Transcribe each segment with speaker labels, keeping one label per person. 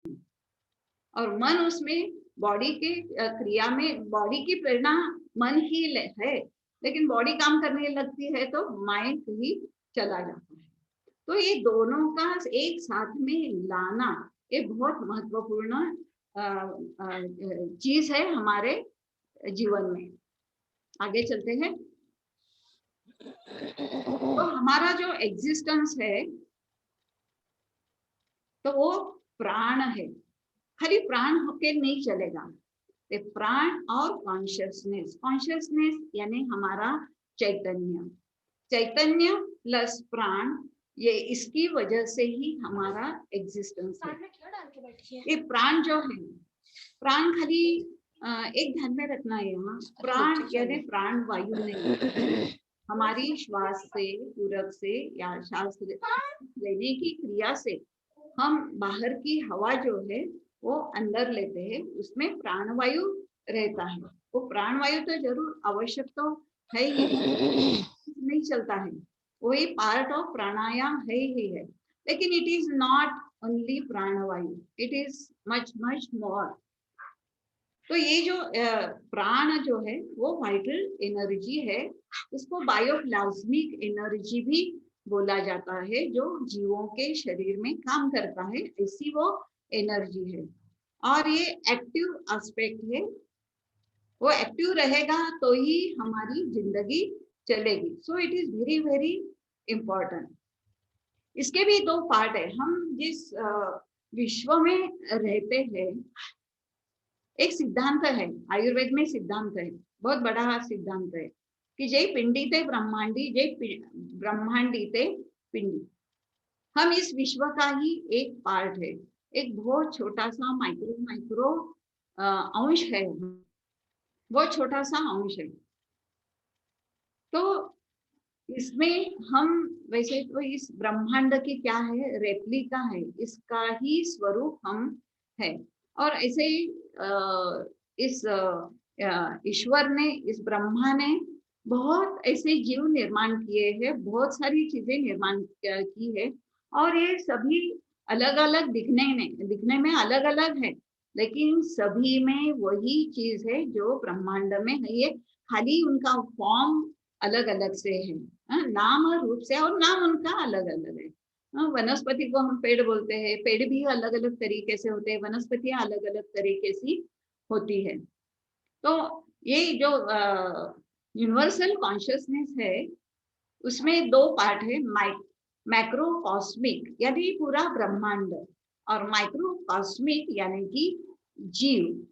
Speaker 1: और मन उसमें बॉडी के क्रिया में बॉडी की प्रेरणा मन ही है, लेकिन बॉडी काम करने लगती है तो माइंड ही चला जाता है। तो ये दोनों का एक साथ में लाना ये बहुत महत्वपूर्ण चीज है हमारे जीवन में। आगे चलते हैं। तो हमारा जो एग्जिस्टेंस है तो वो प्राण है, खाली प्राण होके नहीं चलेगा। ये प्राण और कॉन्शियसनेस, कॉन्शियसनेस यानी हमारा चैतन्य, चैतन्य प्लस प्राण, ये इसकी वजह से ही हमारा एग्जिस्टेंस है। ये प्राण जो है, प्राण खाली एक ध्यान में रखना है यहाँ, प्राण यानी प्राण वायु नहीं। हमारी श्वास से, पूरक से या श्वास लेने की क्रिया से हम बाहर की हवा जो है वो अंदर लेते हैं, उसमें प्राणवायु रहता है। वो प्राणवायु तो जरूर आवश्यक तो है ही, नहीं चलता है, वही पार्ट ऑफ प्राणायाम है ही है। लेकिन इट इज नॉट ओनली प्राणवायु, it is much much more. तो ये जो प्राण जो है वो वाइटल एनर्जी है, उसको बायोप्लाज्मिक एनर्जी भी बोला जाता है, जो जीवों के शरीर में काम करता है, ऐसी वो एनर्जी है। और ये एक्टिव एस्पेक्ट है, वो एक्टिव रहेगा तो ही हमारी जिंदगी चलेगी। So it is very very important. इसके भी दो पार्ट है। हम जिस विश्व में रहते हैं, एक सिद्धांत है आयुर्वेद में, सिद्धांत है, बहुत बड़ा सिद्धांत है कि जय पिंडी ते ब्रह्मांडी, जय ब्रह्मांडी ते पिंडी। हम इस विश्व का ही एक पार्ट है, एक बहुत छोटा सा माइक्रो माइक्रो अंश है, बहुत छोटा सा अंश है। तो इसमें हम वैसे तो इस ब्रह्मांड की क्या है, रेप्लिका है, इसका ही स्वरूप हम है। और ऐसे इस ईश्वर ने, इस ब्रह्मा ने बहुत ऐसे जीव निर्माण किए हैं, बहुत सारी चीजें निर्माण की है, और ये सभी अलग अलग दिखने में अलग अलग है, लेकिन सभी में वही चीज है जो ब्रह्मांड में है। ये खाली उनका फॉर्म अलग अलग से है, नाम और रूप से, और नाम उनका अलग अलग है। वनस्पति को हम पेड़ बोलते हैं, पेड़ भी अलग अलग तरीके से होते हैं, वनस्पतियां अलग अलग तरीके से होती है। तो ये जो यूनिवर्सल कॉन्शियसनेस है, उसमें दो पार्ट है, मैक्रो कॉस्मिक यानी पूरा ब्रह्मांड, और माइक्रो कॉस्मिक यानी कि जीव।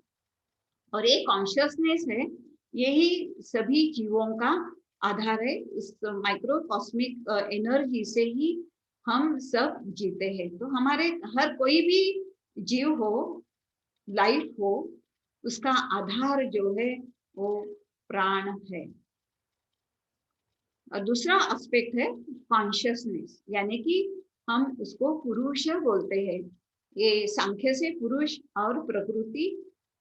Speaker 1: और ये कॉन्शियसनेस है, यही सभी जीवों का आधार है। इस माइक्रो कॉस्मिक एनर्जी से ही हम सब जीते हैं। तो हमारे हर कोई भी जीव हो, लाइफ हो, उसका आधार जो है वो प्राण है। और दूसरा एस्पेक्ट है कॉन्शियसनेस, यानी कि हम उसको पुरुष बोलते हैं। ये सांख्य से पुरुष और प्रकृति,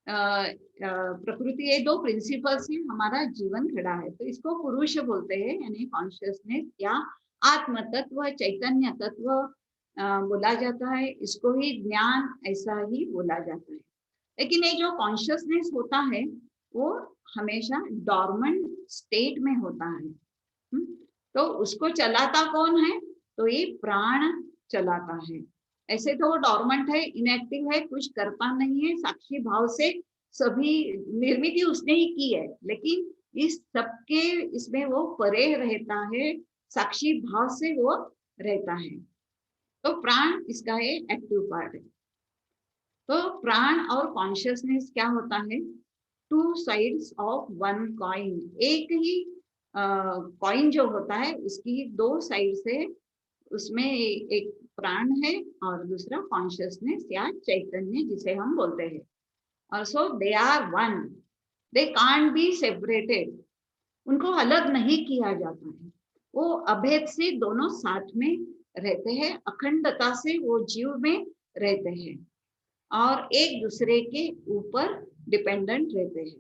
Speaker 1: प्रकृति, ये दो प्रिंसिपल से हमारा जीवन खड़ा है, तो इसको पुरुष बोलते हैं, यानी कॉन्शियसनेस या आत्म तत्व, चैतन्य तत्व बोला जाता है। इसको ही ज्ञान ऐसा ही बोला जाता है। लेकिन ये जो कॉन्शियसनेस होता है वो हमेशा डॉर्मेंट स्टेट में होता है। तो उसको चलाता कौन है, तो ये प्राण चलाता है। ऐसे तो वो डॉर्मेंट है, इनएक्टिव है, कुछ करता नहीं है, साक्षी भाव से सभी निर्मित उसने ही की है, लेकिन इस सबके इसमें वो परे रहता है, साक्षी भाव से वो रहता है। तो प्राण इसका है एक्टिव पार्ट है। तो प्राण और कॉन्शियसनेस क्या होता है, two sides of one coin. एक ही कॉइन जो होता है उसकी दो साइड से, उसमें एक प्राण है और दूसरा कॉन्शियसनेस या चैतन्य जिसे हम बोलते हैं। और so they are one, they can't be separated, उनको अलग नहीं किया जाता है। वो अभेद से दोनों साथ में रहते हैं, अखंडता से वो जीव में रहते हैं और एक दूसरे के ऊपर डिपेंडेंट रहते हैं।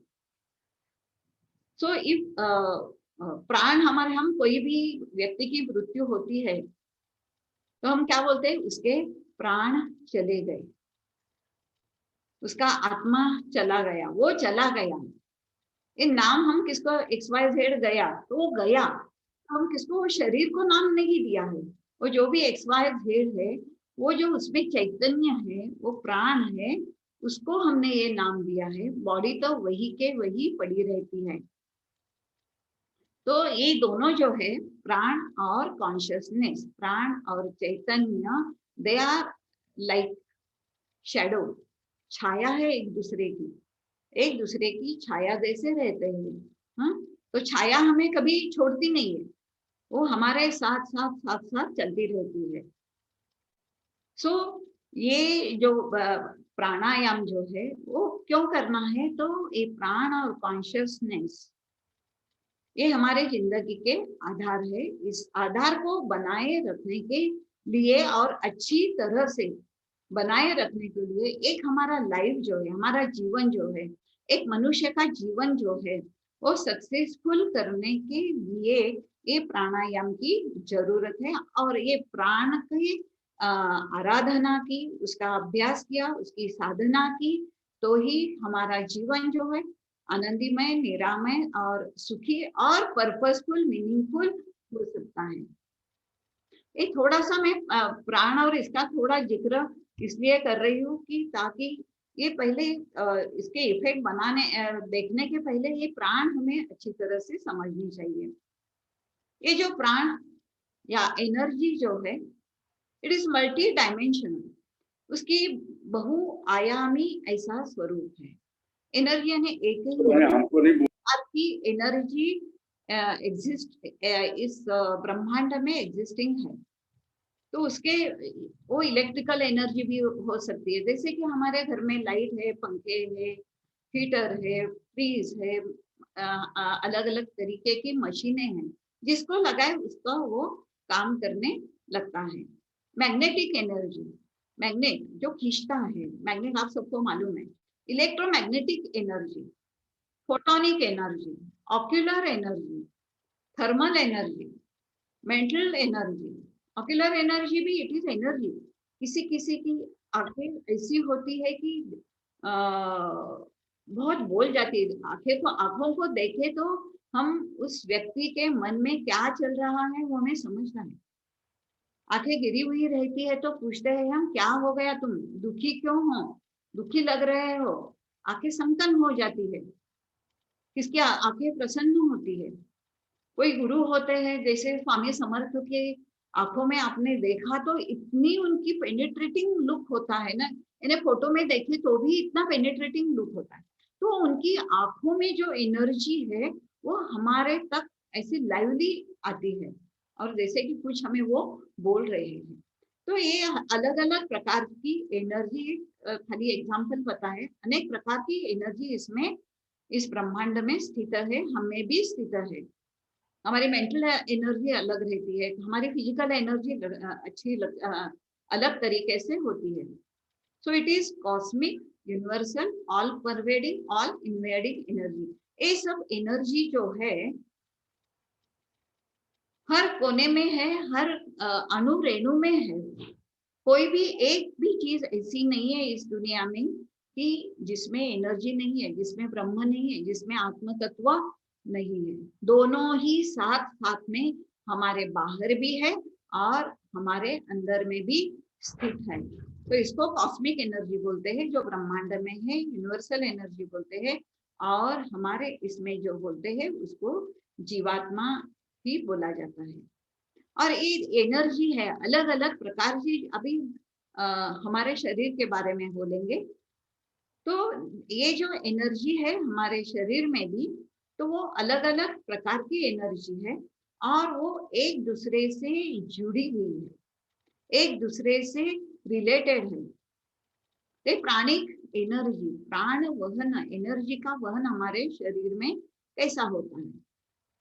Speaker 1: सो इफ प्राण हमारे, हम कोई भी व्यक्ति की मृत्यु होती है तो हम क्या बोलते हैं, उसके प्राण चले गए। उसका आत्मा चला गया, वो चला गया। इन नाम हम किसको, XYZ गया तो वो गया, हम किसको, वो शरीर को नाम नहीं दिया है। वो जो भी XYZ है, वो जो उसमें चैतन्य है, वो प्राण है, उसको हमने ये नाम दिया है। बॉडी तो वही के वही पड़ी रहती है। तो ये दोनों जो है, प्राण और कॉन्शियसनेस, प्राण और चैतन्य, दे आर लाइक शैडो, छाया है एक दूसरे की, एक दूसरे की छाया जैसे रहते हैं। हाँ, तो छाया हमें कभी छोड़ती नहीं है, वो हमारे साथ साथ साथ साथ चलती रहती है। सो ये जो प्राणायाम जो है वो क्यों करना है, तो ये प्राण और कॉन्शियसनेस ये हमारे जिंदगी के आधार है। इस आधार को बनाए रखने के लिए और अच्छी तरह से बनाए रखने के लिए एक हमारा लाइफ जो है, हमारा जीवन जो है, एक मनुष्य का जीवन जो है, वो सक्सेसफुल करने के लिए ये प्राणायाम की जरूरत है। और ये प्राण की आराधना की, उसका अभ्यास किया, उसकी साधना की, तो ही हमारा जीवन जो है आनंदमय, निरामय और सुखी और पर्पसफुल, मीनिंगफुल हो सकता है। ये थोड़ा सा मैं प्राण और इसका थोड़ा जिक्र इसलिए कर रही हूँ कि ताकि ये पहले इसके इफेक्ट देखने के पहले ये प्राण हमें अच्छी तरह से समझनी चाहिए। ये जो प्राण या एनर्जी जो है, इट इज मल्टी डायमेंशनल, उसकी बहुआयामी ऐसा स्वरूप है। एनर्जी यानी एक ही आपकी एनर्जी एग्जिस्ट इस ब्रह्मांड में एग्जिस्टिंग है। तो उसके वो इलेक्ट्रिकल एनर्जी भी हो सकती है, जैसे कि हमारे घर में लाइट है, पंखे है, हीटर है, फ्रीज है, अलग अलग तरीके की मशीनें हैं, जिसको लगाए उसका वो काम करने लगता है। मैग्नेटिक एनर्जी, मैग्नेट जो खींचता है, मैग्नेट आप सबको मालूम है। Electromagnetic energy, photonic energy, ocular energy, thermal energy, mental energy. Ocular energy भी इट इज एनर्जी। किसी किसी की आंखें ऐसी होती है कि बहुत बोल जाती है, आंखों को देखे तो हम उस व्यक्ति के मन में क्या चल रहा है वो हमें समझना है। आंखें गिरी हुई रहती है तो पूछते हैं हम, क्या हो गया, तुम दुखी क्यों हो, दुखी लग रहे हो। आंखें सनकन हो जाती है, किसकी आंखें प्रसन्न होती है। कोई गुरु होते हैं, जैसे स्वामी समर्थ के आंखों में आपने देखा तो इतनी उनकी पेनिट्रेटिंग लुक होता है ना, इन्हें फोटो में देखे तो भी इतना पेनिट्रेटिंग लुक होता है। तो उनकी आंखों में जो एनर्जी है वो हमारे तक ऐसी लाइवली आती है, और जैसे कि कुछ हमें वो बोल रहे हैं। तो ये अलग अलग प्रकार की एनर्जी, खाली एग्जाम्पल पता है, अनेक प्रकार की एनर्जी इसमें इस ब्रह्मांड में स्थित है, हमें भी स्थित है। हमारी मेंटल एनर्जी अलग रहती है, हमारी फिजिकल एनर्जी अलग तरीके से होती है। So it is cosmic, universal, all pervading, all invading energy. ये सब एनर्जी जो है हर कोने में है, हर अणु रेणु में है। कोई भी एक भी चीज ऐसी नहीं है इस दुनिया में कि जिसमें एनर्जी नहीं है, जिसमें ब्रह्म नहीं है, जिसमें आत्म तत्व नहीं है। दोनों ही साथ साथ में हमारे बाहर भी है और हमारे अंदर में भी स्थित है। तो इसको कॉस्मिक एनर्जी बोलते हैं, जो ब्रह्मांड में है, यूनिवर्सल एनर्जी बोलते हैं, और हमारे इसमें जो बोलते हैं उसको जीवात्मा ही बोला जाता है। और ये एनर्जी है अलग अलग प्रकार की। अभी हमारे शरीर के बारे में बोलेंगे तो ये जो एनर्जी है हमारे शरीर में भी, तो वो अलग अलग प्रकार की एनर्जी है और वो एक दूसरे से जुड़ी हुई है, एक दूसरे से रिलेटेड है। ये प्राणिक एनर्जी, प्राण वहन, एनर्जी का वहन हमारे शरीर में कैसा होता है।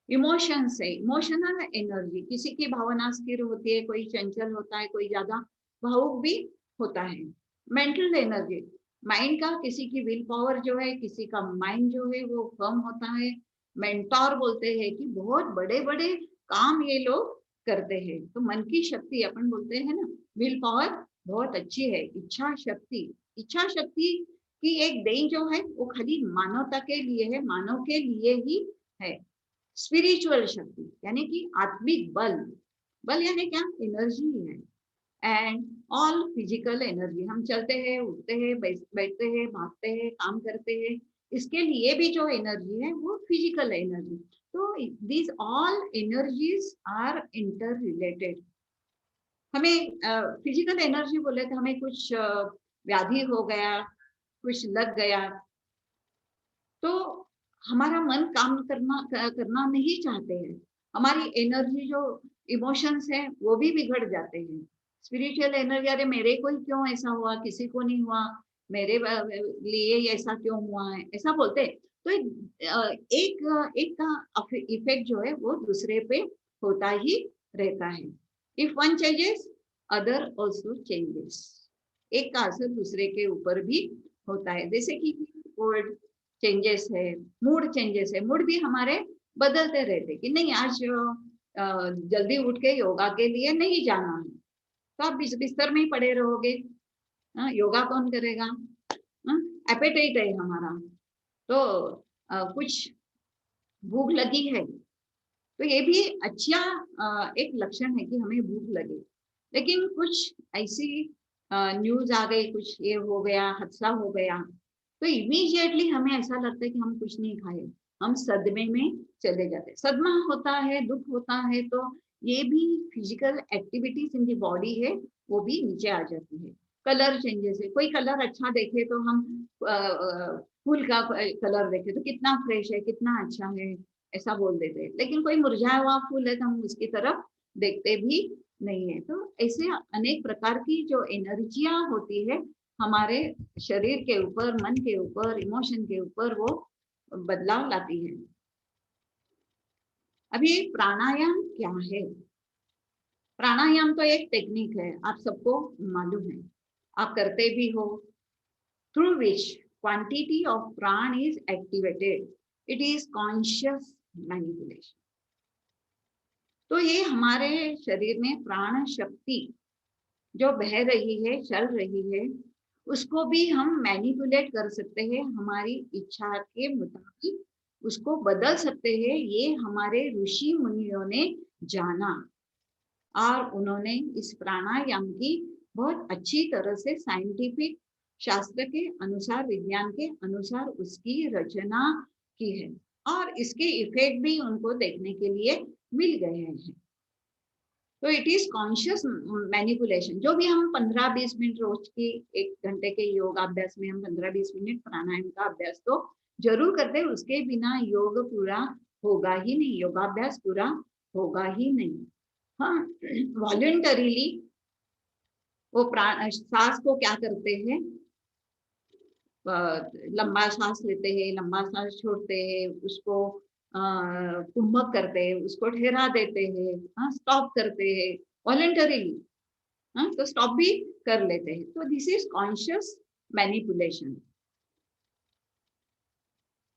Speaker 1: इमोशंस है, इमोशनल एनर्जी, किसी की भावना स्थिर होती है, कोई चंचल होता है, कोई ज्यादा भावुक भी होता है। मेंटल एनर्जी, माइंड का, किसी की विल पावर जो है, किसी का माइंड जो है वो फर्म होता है। मेंटोर बोलते हैं कि बहुत बड़े बड़े काम ये लोग करते हैं। तो मन की शक्ति अपन बोलते हैं ना, विल पावर बहुत अच्छी है। इच्छा शक्ति, इच्छा शक्ति कि एक देह जो है वो खाली मानवता के लिए है, मानव के लिए ही है। स्पिरिचुअल शक्ति यानी कि आत्मिक बल, बल यानी क्या, एनर्जी है। एंड ऑल फिजिकल एनर्जी, हम चलते हैं, उठते हैं, बैठते हैं, भागते हैं, काम करते हैं, इसके लिए भी जो एनर्जी है वो फिजिकल एनर्जी। तो these all energies are inter related. हमें फिजिकल एनर्जी बोले तो हमें कुछ व्याधि हो गया, कुछ लग गया, तो हमारा मन काम करना नहीं चाहते हैं, हमारी एनर्जी जो इमोशंस है वो भी बिगड़ जाते हैं। स्पिरिचुअल एनर्जी, अरे मेरे को ही क्यों ऐसा हुआ, किसी को नहीं हुआ, मेरे लिए ऐसा क्यों हुआ है, ऐसा बोलते हैं। तो एक का इफेक्ट जो है वो दूसरे पे होता ही रहता है। If one changes other also changes, एक का असर दूसरे के ऊपर भी होता है। जैसे कि वर्ड चेंजेस है, मूड चेंजेस है, मूड भी हमारे बदलते रहते कि नहीं आज जल्दी उठ के योगा के लिए नहीं जाना है, तो आप बिस्तर में ही पड़े रहोगे, योगा कौन करेगा। एपेटाइट है हमारा, तो कुछ भूख लगी है, तो ये भी अच्छा एक लक्षण है कि हमें भूख लगे। लेकिन कुछ ऐसी न्यूज आ गई, कुछ ये हो गया, हादसा हो गया, तो इमीडिएटली हमें ऐसा लगता है कि हम कुछ नहीं खाए, हम सदमे में चले जाते। सदमा होता है, दुख होता है, तो ये भी physical activities in the body है, वो भी नीचे आ जाती है। कलर चेंजेस है, कोई कलर अच्छा देखे तो हम फूल का कलर देखे तो कितना फ्रेश है, कितना अच्छा है, ऐसा बोल देते हैं। लेकिन कोई मुरझाया हुआ फूल है तो हम उसकी तरफ देखते भी नहीं है। तो ऐसे अनेक प्रकार की जो एनर्जियां होती है हमारे शरीर के ऊपर, मन के ऊपर, इमोशन के ऊपर, वो बदलाव लाती है। अभी प्राणायाम क्या है? प्राणायाम तो एक टेक्निक है, आप सबको मालूम है, आप करते भी हो, through which quantity of prana is activated. It is conscious manipulation. तो ये हमारे शरीर में प्राण शक्ति जो बह रही है, चल रही है, उसको भी हम मैनिपुलेट कर सकते हैं, हमारी इच्छा के मुताबिक उसको बदल सकते हैं। ये हमारे ऋषि मुनियों ने जाना और उन्होंने इस प्राणायाम की बहुत अच्छी तरह से साइंटिफिक शास्त्र के अनुसार, विज्ञान के अनुसार उसकी रचना की है, और इसके इफेक्ट भी उनको देखने के लिए मिल गए हैं। तो इट इज कॉन्शियस मैनिपुलेशन। जो भी हम 15-20 मिनट रोज की 1 घंटे के योगाभ्यास में हम 15-20 मिनट प्राणायाम का अभ्यास तो जरूर करते हैं, उसके बिना योग पूरा होगा ही नहीं, योगाभ्यास पूरा होगा ही नहीं। हाँ, वॉलंटरीली वो सांस को क्या करते हैं, लंबा सांस लेते हैं, लंबा सांस छोड़ते हैं, उसको कुंभक करते हैं, उसको ठहरा देते हैं, स्टॉप करते हैं वॉलंटरीली, तो स्टॉप भी कर लेते हैं। तो दिस इज कॉन्शियस मैनिपुलेशन।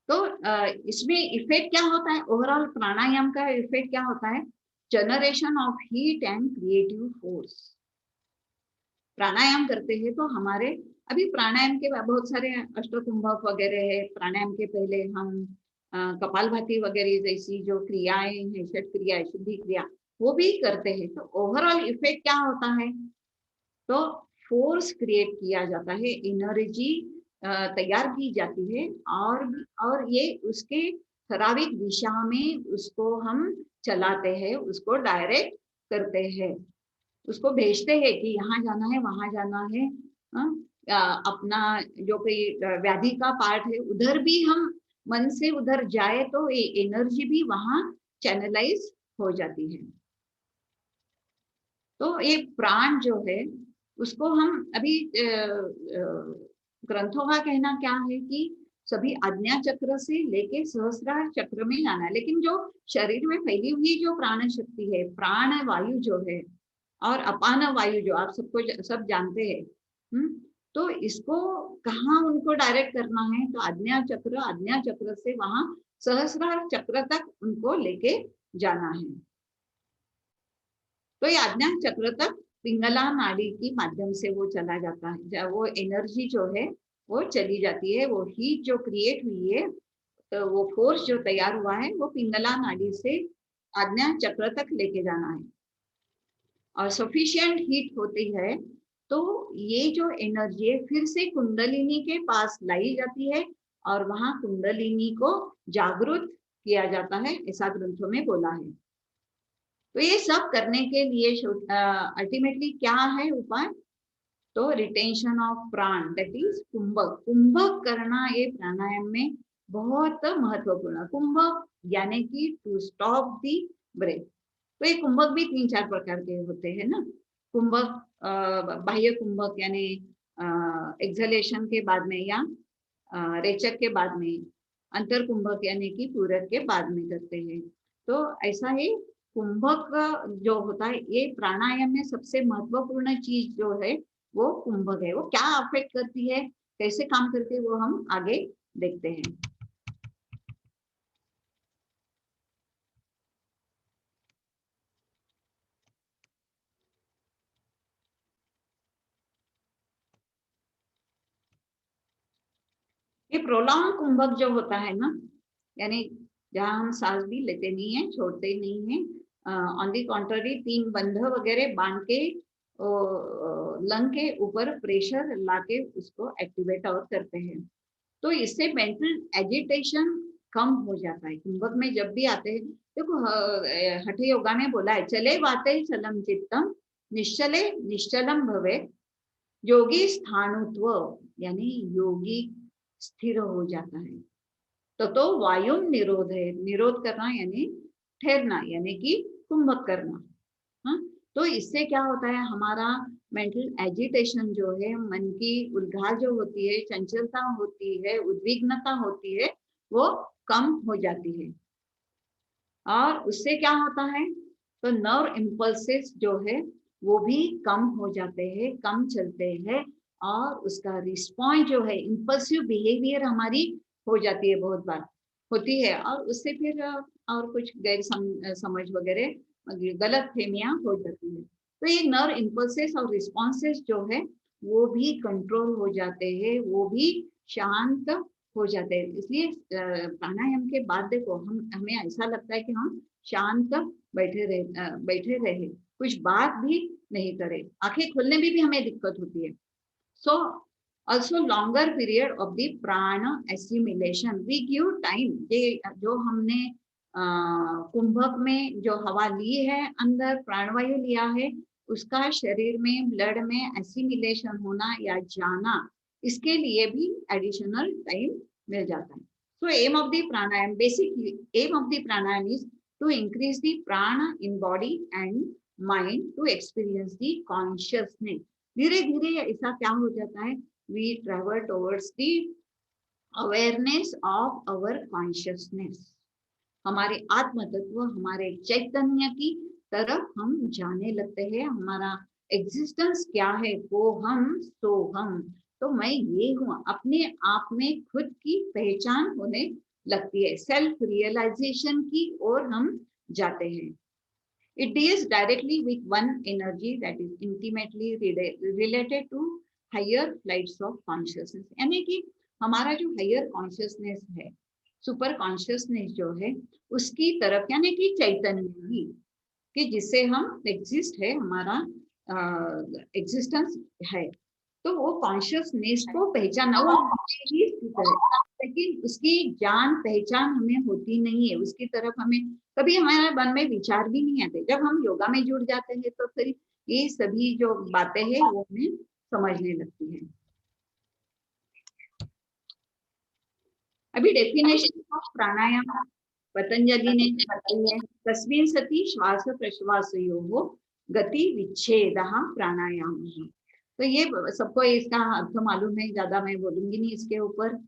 Speaker 1: तो इसमें इफेक्ट क्या होता है, ओवरऑल प्राणायाम का इफेक्ट क्या होता है, generation of heat and creative force. प्राणायाम करते हैं तो हमारे, अभी प्राणायाम के बहुत सारे अष्टकुंभक वगैरह है, प्राणायाम के पहले हम कपालभाति वगैरह जैसी जो क्रियाएं हैं, षट क्रिया, शुद्धि क्रिया, वो भी करते हैं। तो ओवरऑल इफेक्ट क्या होता है, तो फोर्स क्रिएट किया जाता है, एनर्जी तैयार की जाती है, और ये उसके ठराविक दिशा में उसको हम चलाते हैं, उसको डायरेक्ट करते हैं, उसको भेजते हैं कि यहाँ जाना है, वहां जाना है। अपना जो कोई व्याधि का पार्ट है उधर भी हम मन से उधर जाए तो ये एनर्जी भी वहां चैनलाइज हो जाती है। तो ये प्राण जो है उसको हम अभी ग्रंथों का कहना क्या है कि सभी आज्ञा चक्र से लेके सहस्रार चक्र में लाना है। लेकिन जो शरीर में फैली हुई जो प्राण शक्ति है, प्राण वायु जो है और अपान वायु जो आप सबको सब जानते हैं, तो इसको कहाँ उनको डायरेक्ट करना है, तो आज्ञा चक्र से वहां सहस्रार चक्र तक उनको लेके जाना है। तो ये आज्ञा चक्र तक पिंगला नाड़ी के माध्यम से वो चला जाता है, वो एनर्जी जो है वो चली जाती है। वो हीट जो क्रिएट हुई है, तो वो फोर्स जो तैयार हुआ है, वो पिंगला नाड़ी से आज्ञा चक्र तक लेके जाना है। और सफिशिएंट हीट होती है तो ये जो एनर्जी है फिर से कुंडलिनी के पास लाई जाती है और वहां कुंडलिनी को जागृत किया जाता है, ऐसा ग्रंथों में बोला है। तो ये सब करने के लिए अल्टीमेटली क्या है उपाय? तो रिटेंशन ऑफ प्राण, दैट इज कुंभक। कुंभक करना ये प्राणायाम में बहुत महत्वपूर्ण। कुंभक यानी कि टू स्टॉप दी ब्रेथ। तो ये कुंभक भी 3-4 प्रकार के होते हैं ना। कुंभक बाह्य कुंभक यानी एक्सलेशन के बाद में या रेचक के बाद में, अंतर कुंभक यानी कि पूरक के बाद में करते हैं। तो ऐसा ही कुंभक जो होता है, ये प्राणायाम में सबसे महत्वपूर्ण चीज जो है वो कुंभक है। वो क्या अफेक्ट करती है, कैसे काम करती है, वो हम आगे देखते हैं। ये प्रोलॉन्ग कुंभक जो होता है ना, यानी जहाँ हम सांस भी लेते नहीं है, छोड़ते नहीं है, ऑन दी कॉन्ट्ररी 3 बंध वगैरह बांध के लंग के ऊपर प्रेशर लाके उसको एक्टिवेट और करते हैं। तो इससे मेंटल एजिटेशन कम हो जाता है। कुंभक में जब भी आते हैं, देखो हठ योगा में बोला है, चले वाते चलम चित्तम निश्चले निश्चलम भवे, योगी स्थानुत्व, यानी योगी स्थिर हो जाता है। तो वायु निरोध है, निरोध करना यानी ठहरना, यानी कि कुंभक करना। हाँ, तो इससे क्या होता है, हमारा मेंटल एजिटेशन जो है, मन की उलझाल जो होती है, चंचलता होती है, उद्विग्नता होती है, वो कम हो जाती है। और उससे क्या होता है, तो नर्व इम्पल्सेस जो है वो भी कम हो जाते हैं, कम चलते हैं, और उसका रिस्पॉन्स जो है, इम्पल्सिव बिहेवियर हमारी हो जाती है, बहुत बार होती है, और उससे फिर और कुछ गैर समझ वगैरह, गलत फहमियां हो जाती है। तो ये नर्व इम्पल्सेस और रिस्पॉन्सेस जो है वो भी कंट्रोल हो जाते हैं, वो भी शांत हो जाते हैं। इसलिए प्राणायाम के बाद देखो, हमें ऐसा लगता है कि हम शांत बैठे रहे, कुछ बात भी नहीं करे, आंखें खोलने में भी हमें दिक्कत होती है। सो also longer period of the prana assimilation, we give time। ये जो हमने कुंभक में जो हवा ली है, अंदर प्राणवायु लिया है, उसका शरीर में, ब्लड में एसिमिलेशन होना या जाना, इसके लिए भी एडिशनल टाइम मिल जाता है। So aim of the pranayam, basically aim of the pranayam is to increase the prana in body and mind to experience the consciousness। धीरे धीरे ऐसा क्या हो जाता है, we travel towards the awareness of our consciousness। हमारे आत्म तत्व, हमारे चैतन्य की तरफ हम जाने लगते हैं। हमारा एग्जिस्टेंस क्या है, वो हम, सो हम, तो मैं ये हूँ, अपने आप में खुद की पहचान होने लगती है। सेल्फ रियलाइजेशन की ओर हम जाते हैं। It deals directly with one energy that is intimately related to higher flights of consciousness। यानी कि हमारा जो हायर कॉन्शियसनेस है, सुपर कॉन्शियसनेस जो है, उसकी तरफ, यानी कि चैतन्य ही, कि जिससे हम एग्जिस्ट है, हमारा एग्जिस्टेंस है, तो वो कॉन्शियसनेस को पहचानना, वो ही स्थित है, लेकिन उसकी जान पहचान हमें होती नहीं है। उसकी तरफ हमें कभी हमारे मन में विचार भी नहीं आते। जब हम योगा में जुड़ जाते हैं तो फिर ये सभी जो बातें हैं वो हमें समझने लगती है। अभी डेफिनेशन ऑफ प्राणायाम पतंजलि ने बताई है, तस्मिन् सति श्वास प्रश्वासयोः गति विच्छेदः प्राणायाम। तो ये सबको इसका अर्थ मालूम है, ज्यादा मैं बोलूंगी नहीं इसके ऊपर।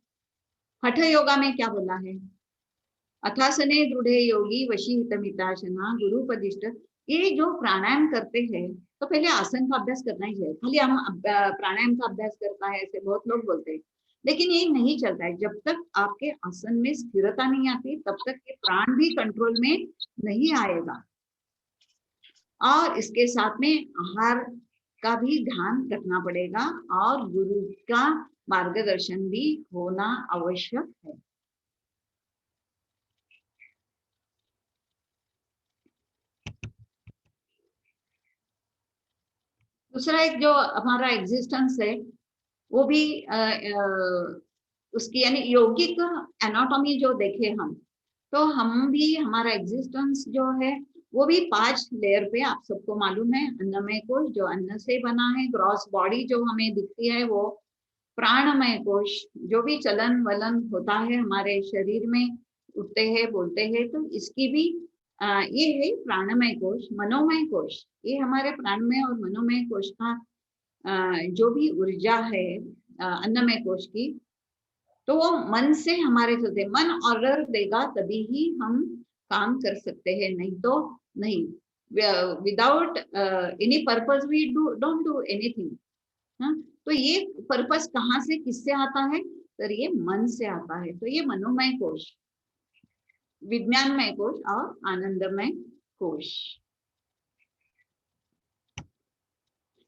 Speaker 1: हठ योगा में क्या बोला है, अथासने दृढ़े योगी वशीहितमिताशना गुरुपदिष्ट। ये जो प्राणायाम करते हैं, तो पहले आसन का अभ्यास करना ही है। खाली हम प्राणायाम का अभ्यास करता है ऐसे बहुत लोग बोलते हैं, लेकिन ये नहीं चलता है। जब तक आपके आसन में स्थिरता नहीं आती, तब तक ये प्राण भी कंट्रोल में नहीं आएगा। और इसके साथ में आहार का भी ध्यान रखना पड़ेगा, और गुरु का मार्गदर्शन भी होना आवश्यक है। दूसरा एक जो हमारा एग्जिस्टेंस है वो भी उसकी यानी यौगिक एनाटॉमी जो देखे हम, तो हम भी हमारा एग्जिस्टेंस जो है वो भी 5 लेयर पे, आप सबको मालूम है, अन्नमय कोश जो अन्न से बना है, ग्रॉस बॉडी जो हमें दिखती है वो प्राणमय कोश, जो भी चलन वलन होता है हमारे शरीर में, उठते हैं बोलते हैं, तो इसकी भी ये है प्राणमय कोश। मनोमय कोश, ये हमारे प्राणमय और मनोमय कोश का जो भी ऊर्जा है अन्नमय कोश की, तो वो मन से हमारे चलते, मन ऑर्डर देगा तभी ही हम काम कर सकते हैं, नहीं तो नहीं। Without any purpose we don't do anything. हाँ, तो ये पर्पस कहाँ से किससे आता है, तो ये मन से आता है। तो ये मनोमय कोश, विज्ञानमय कोश और आनंदमय कोश।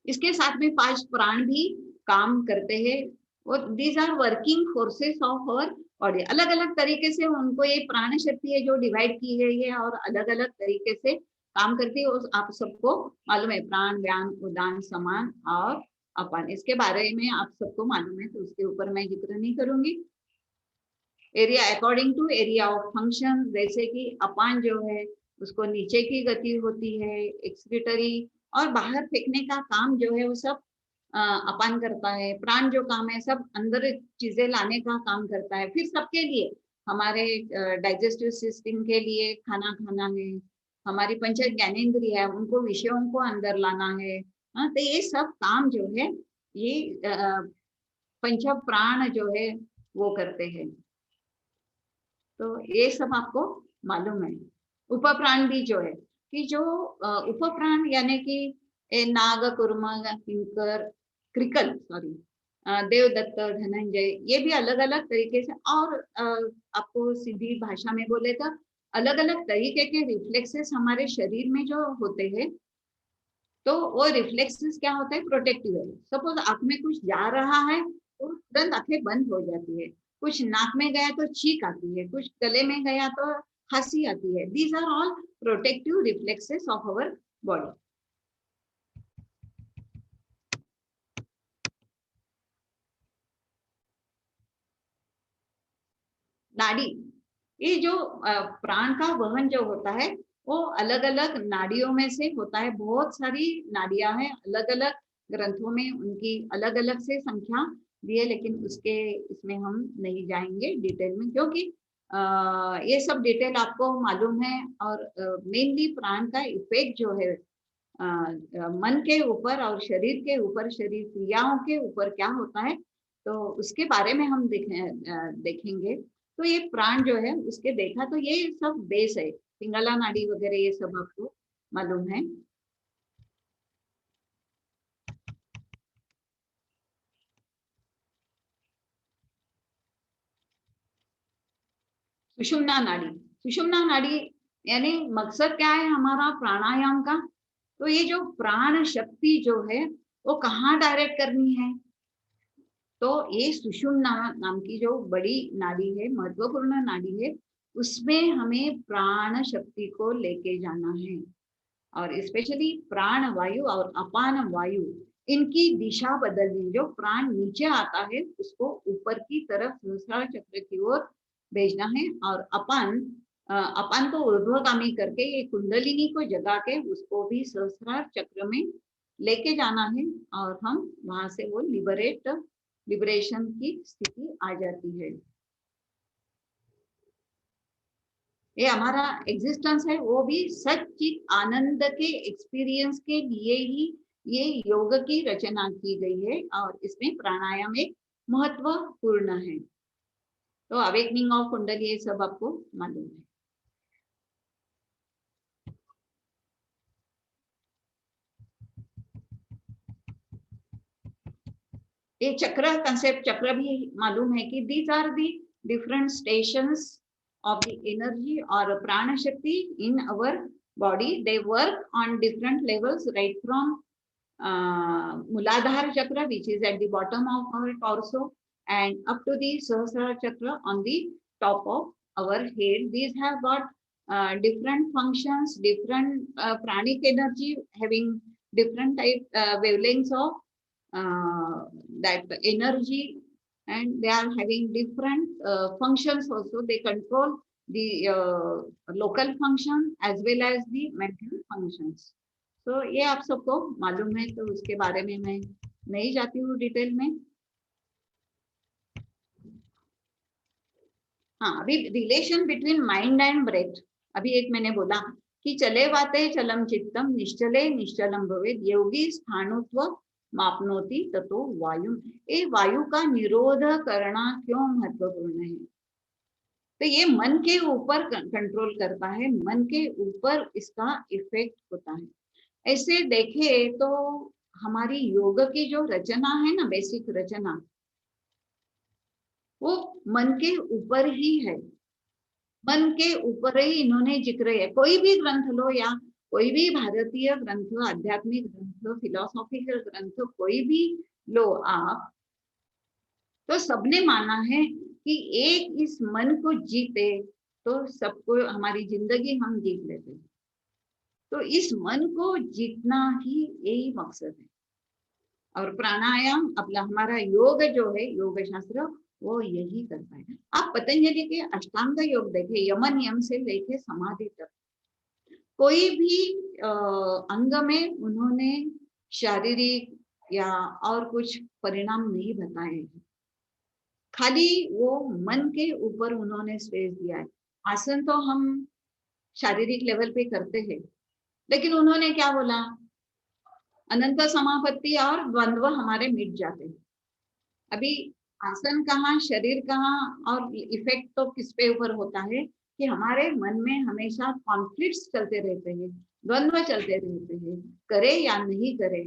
Speaker 1: इसके साथ में 5 प्राण भी काम करते हैं, और these are working forces of our body. अलग अलग तरीके से उनको ये प्राण शक्ति है जो डिवाइड की गई है और अलग अलग तरीके से काम करती है। आप सबको मालूम है, प्राण, व्यान, उदान, समान और अपान, इसके बारे में आप सबको मालूम है, तो उसके ऊपर मैं जिक्र नहीं करूंगी। Area according to area of function, जैसे कि अपान जो है उसको नीचे की गति होती है, एक्सक्रीटरी और बाहर फेंकने का काम जो है वो सब अपान करता है। प्राण जो काम है सब अंदर चीजें लाने का काम करता है। फिर सबके लिए, हमारे डाइजेस्टिव सिस्टम के लिए खाना खाना है, हमारी पंच ज्ञानेन्द्रिय है उनको विषयों को अंदर लाना है। तो ये सब काम जो है ये पंच प्राण जो है वो करते हैं। तो ये सब आपको मालूम है। उपप्राण भी जो है कि जो उपप्राण यानी कि नाग, कुर्म, किंकर, क्रिकल, सॉरी, देवदत्त, धनंजय, ये भी अलग अलग तरीके से, और आपको सीधी भाषा में बोले तो अलग अलग तरीके के रिफ्लेक्सेस हमारे शरीर में जो होते हैं, तो वो रिफ्लेक्सेस क्या होता है, प्रोटेक्टिव है। सपोज आंख में कुछ जा रहा है तो तुरंत आंखें बंद हो जाती है, कुछ नाक में गया तो छींक आती है, कुछ गले में गया तो हंसी आती है। These are all protective reflexes of our body. नाड़ी, ये जो प्राण का वहन जो होता है वो अलग अलग नाड़ियों में से होता है। बहुत सारी नाड़ियां हैं, अलग अलग ग्रंथों में उनकी अलग अलग से संख्या दी है, लेकिन उसके इसमें हम नहीं जाएंगे डिटेल में, क्योंकि ये सब डिटेल आपको मालूम है। और मेनली प्राण का इफेक्ट जो है मन के ऊपर और शरीर के ऊपर, शरीर क्रियाओं के ऊपर क्या होता है, तो उसके बारे में हम देखेंगे। तो ये प्राण जो है उसके देखा तो ये सब बेस है, पिंगला नाड़ी वगैरह ये सब आपको मालूम है। सुषुम्ना नाड़ी, सुषुम्ना नाड़ी यानी मकसद क्या है हमारा प्राणायाम का, तो ये जो प्राण शक्ति जो है वो कहाँ डायरेक्ट करनी है, तो ये सुषुम्ना नाम की जो बड़ी नाड़ी है, महत्वपूर्ण नाड़ी है, उसमें हमें प्राण शक्ति को लेके जाना है। और स्पेशली प्राण वायु और अपान वायु, इनकी दिशा बदलनी। जो प्राण नीचे आता है उसको ऊपर की तरफ सहस्रार चक्र की ओर भेजना है, और अपान को ऊर्ध्वगामी करके ये कुंडलिनी को जगा के उसको भी सहस्रार चक्र में लेके जाना है, और हम वहां से वो लिबरेशन की स्थिति आ जाती है। ये हमारा एग्जिस्टेंस है वो भी सच्चित आनंद के एक्सपीरियंस के लिए ही ये योग की रचना की गई है, और इसमें प्राणायाम एक महत्वपूर्ण है। तो अवेकनिंग ऑफ कुंडली ये सब आपको मालूम है। ये चक्र कंसेप्ट, चक्र भी मालूम है कि these are the different stations of the energy or prana shakti in our body. They work on different levels, right from Muladhara chakra, which is at the bottom of our torso, and up to the Sahasrara Chakra on the top of our head. These have got different functions, different pranic energy having different type wavelengths of that energy, and they are having different functions also. They control the local function as well as the mental functions. तो ये आप सबको मालूम है, तो उसके बारे में मैं नहीं जाती हूँ डिटेल में. हाँ, अभी relation between mind and breath. अभी एक मैंने बोला कि चले वाते चलम चित्तम निश्चले निश्चलम भवेत् योगी स्थाणुत्व मापनोति ततो वायु. ये वायु का निरोध करना क्यों महत्वपूर्ण है? तो ये मन के ऊपर कंट्रोल करता है, मन के ऊपर इसका इफेक्ट होता है. ऐसे देखे तो हमारी योग की जो रचना है ना, बेसिक रचना, वो मन के ऊपर ही है. मन के ऊपर ही इन्होंने जिक्र है. कोई भी ग्रंथ लो या कोई भी भारतीय ग्रंथ, आध्यात्मिक ग्रंथ, फिलोसॉफिकल ग्रंथ कोई भी लो आप, तो सबने माना है कि एक इस मन को जीते तो सबको हमारी जिंदगी हम जीत लेते हैं. तो इस मन को जीतना ही यही मकसद है. और प्राणायाम अपना हमारा योग जो है, योग शास्त्र वो यही करता है. आप पतंजलि के अष्टांग योग देखे, यम नियम से लेके समाधि तक कोई भी अंग में उन्होंने शारीरिक या और कुछ परिणाम नहीं बताए हैं. खाली वो मन के ऊपर उन्होंने स्पेस दिया है. आसन तो हम शारीरिक लेवल पे करते हैं, लेकिन उन्होंने क्या बोला, अनंत समापत्ति और द्वंद्व हमारे मिट जाते हैं. अभी आसन कहाँ, शरीर कहाँ, और इफेक्ट तो किस पे ऊपर होता है कि हमारे मन में हमेशा कॉन्फ्लिक्ट्स चलते रहते हैं, द्वंद्व चलते रहते हैं, करे या नहीं करे.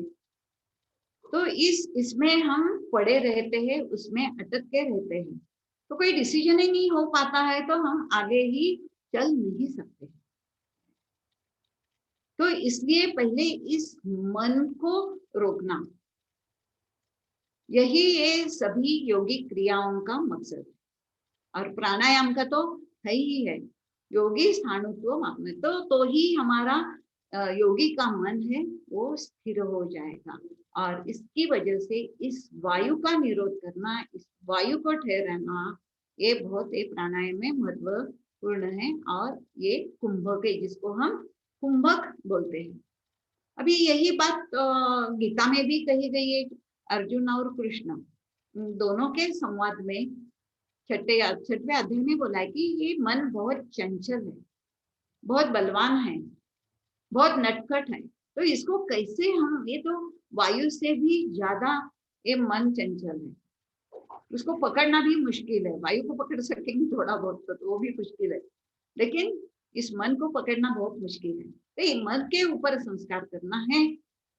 Speaker 1: तो इसमें हम पड़े रहते हैं, उसमें अटक के रहते हैं. तो कोई डिसीजन ही नहीं हो पाता है, तो हम आगे ही चल नहीं सकते. तो इसलिए पहले इस मन को रोकना, यही ये सभी योगिक क्रियाओं का मकसद है. और प्राणायाम का तो है ही है, योगी स्थाणुत्व मापने, तो ही हमारा योगी का मन है वो स्थिर हो जाएगा. और इसकी वजह से इस वायु का निरोध करना, इस वायु को ठहराना, ये बहुत ये प्राणायाम में महत्वपूर्ण है. और ये कुंभक है, जिसको हम कुंभक बोलते हैं. अभी यही बात गीता में भी कही गई है. अर्जुन और कृष्ण दोनों के संवाद में छठे अध्याय में बोला है कि ये मन बहुत चंचल है, बहुत बलवान है, बहुत नटखट है. तो इसको कैसे हम, ये तो वायु से भी ज्यादा ये मन चंचल है, उसको पकड़ना भी मुश्किल है. वायु को पकड़ सकेंगे थोड़ा बहुत तो वो भी मुश्किल है, लेकिन इस मन को पकड़ना बहुत मुश्किल है. तो ये मन के ऊपर संस्कार करना है.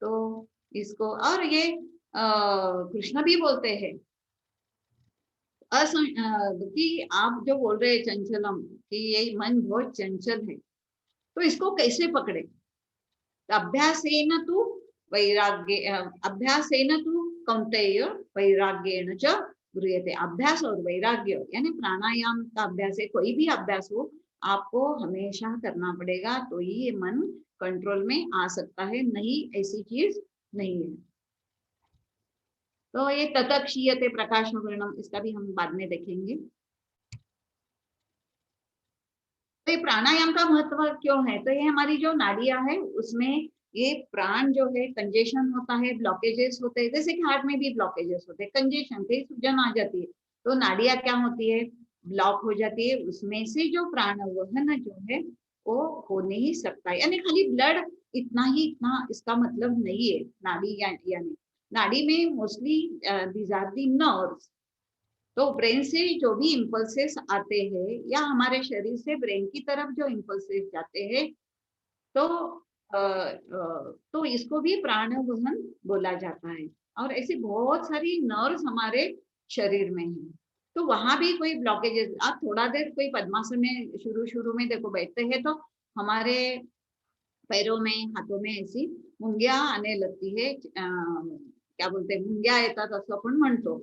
Speaker 1: तो इसको, और ये कृष्ण भी बोलते हैं कि आप जो बोल रहे हैं चंचलम, कि ये मन बहुत चंचल है, तो इसको कैसे पकड़े. अभ्यासेन तु वैराग्य, अभ्यासेन तु कौन्तेय वैराग्येण च गृह्यते. अभ्यास और वैराग्य यानी प्राणायाम का अभ्यास है, कोई भी अभ्यास हो आपको हमेशा करना पड़ेगा, तो ये मन कंट्रोल में आ सकता है. नहीं, ऐसी चीज नहीं है. तो ये ततक्षीयते प्रकाशवर्णम, इसका भी हम बाद में देखेंगे. तो ये प्राणायाम का महत्व क्यों है, तो ये हमारी जो नाड़ियां है उसमें ये प्राण जो है कंजेशन होता है, ब्लॉकेजेस होते हैं. जैसे कि हार्ट में भी ब्लॉकेजेस होते हैं, कंजेशन से सूजन आ जाती है, तो नाड़ियां क्या होती है, ब्लॉक हो जाती है. उसमें से जो प्राण वहन जो है वो हो नहीं सकता. यानी खाली ब्लड इतना ही, इतना इसका मतलब नहीं है. नाड़ी यानी नाड़ी में mostly these are the nerves. तो ब्रेन से जो भी इम्पल्सेस आते हैं या हमारे शरीर से ब्रेन की तरफ जो इम्पल्सेस जाते हैं, तो इसको भी प्राणवहन बोला जाता है. और ऐसी बहुत सारी नर्व्स हमारे शरीर में हैं. तो वहां भी कोई ब्लॉकेजेस, आप थोड़ा देर कोई पद्मासन में शुरू में देखो बैठते हैं तो हमारे पैरों में, हाथों में ऐसी मुंग्या आने लगती है. क्या बोलते हैं, मुंग्या येतात असं आपण म्हणतो.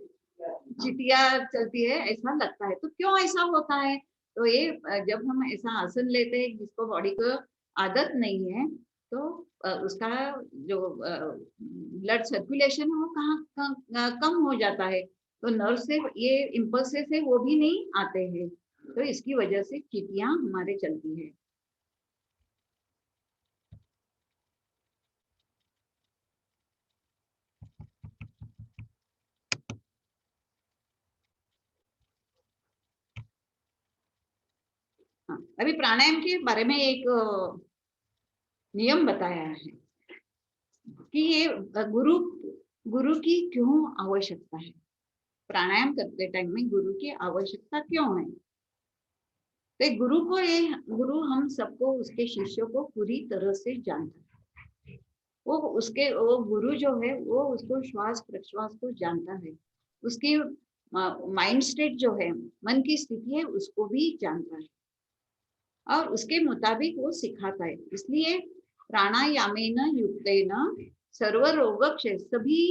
Speaker 1: चिटिया चलती है ऐसा लगता है। तो क्यों ऐसा होता है? तो ये जब हम ऐसा आसन लेते हैं जिसको बॉडी को आदत नहीं है, तो उसका जो ब्लड सर्कुलेशन है वो कम हो जाता है। तो नर्व से ये इम्पल्सेस है वो भी नहीं आते हैं, तो इसकी वजह से चींटियां हमारे चलती है। हाँ, अभी प्राणायाम के बारे में एक नियम बताया है कि ये गुरु गुरु की क्यों आवश्यकता है। प्राणायाम करते टाइम में गुरु की आवश्यकता क्यों है? तो गुरु हम सबको, उसके शिष्यों को पूरी तरह से जानता है। वो गुरु जो है वो उसको श्वास प्रश्वास को जानता है, उसकी माइंड स्टेट जो है, मन की स्थिति है, उसको भी जानता है और उसके मुताबिक वो सिखाता है। इसलिए प्राणायामेन युक्तेन सर्व रोग सभी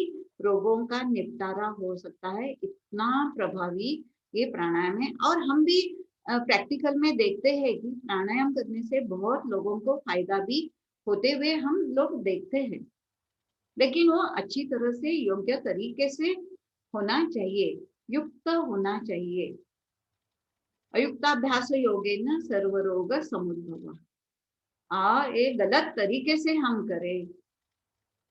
Speaker 1: रोगों का निपटारा हो सकता है। इतना प्रभावी ये प्राणायाम है। और हम भी प्रैक्टिकल में देखते हैं कि प्राणायाम करने से बहुत लोगों को फायदा भी होते हुए हम लोग देखते हैं, लेकिन वो अच्छी तरह से योग्य तरीके से होना चाहिए, युक्त होना चाहिए। अयुक्ताभ्यास योगेन सर्वरोग समुद्भव। और ये गलत तरीके से हम करें,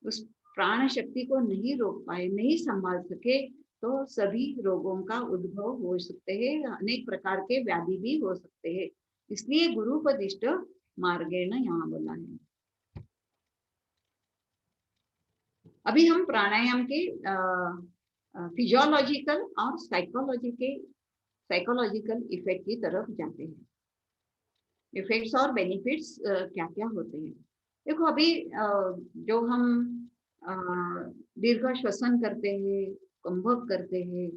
Speaker 1: उस प्राण शक्ति को नहीं रोक पाए, नहीं संभाल सके, तो सभी रोगों का उद्भव हो सकते हैं, अनेक प्रकार के व्याधि भी हो सकते हैं। इसलिए गुरुपदिष्ट मार्गेण यहाँ बोला है। अभी हम प्राणायाम के फिजियोलॉजिकल और साइकोलॉजिकल इफेक्ट की तरफ जाते हैं। इफेक्ट्स और बेनिफिट्स क्या क्या होते हैं। देखो अभी जो हम दीर्घ श्वसन करते हैं, कुंभक करते हैं,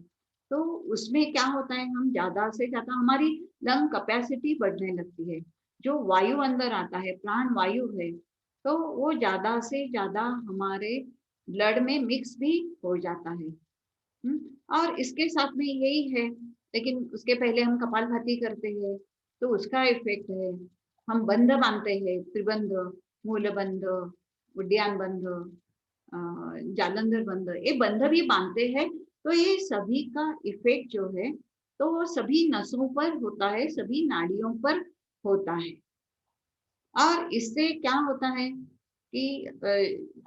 Speaker 1: तो उसमें क्या होता है, हम ज्यादा से ज्यादा हमारी लंग कैपेसिटी बढ़ने लगती है। जो वायु अंदर आता है, प्राण वायु है, तो वो ज्यादा से ज्यादा हमारे ब्लड में मिक्स भी हो जाता है। और इसके साथ में यही है, लेकिन उसके पहले हम कपालभाति करते हैं तो उसका इफेक्ट है। हम बंध बांधते हैं, त्रिबंध, मूलबंध, उद्यान बंध, जालंधर बंध, ये बंध भी बांधते हैं। तो ये सभी का इफेक्ट जो है, तो वो सभी नसों पर होता है, सभी नाड़ियों पर होता है। और इससे क्या होता है कि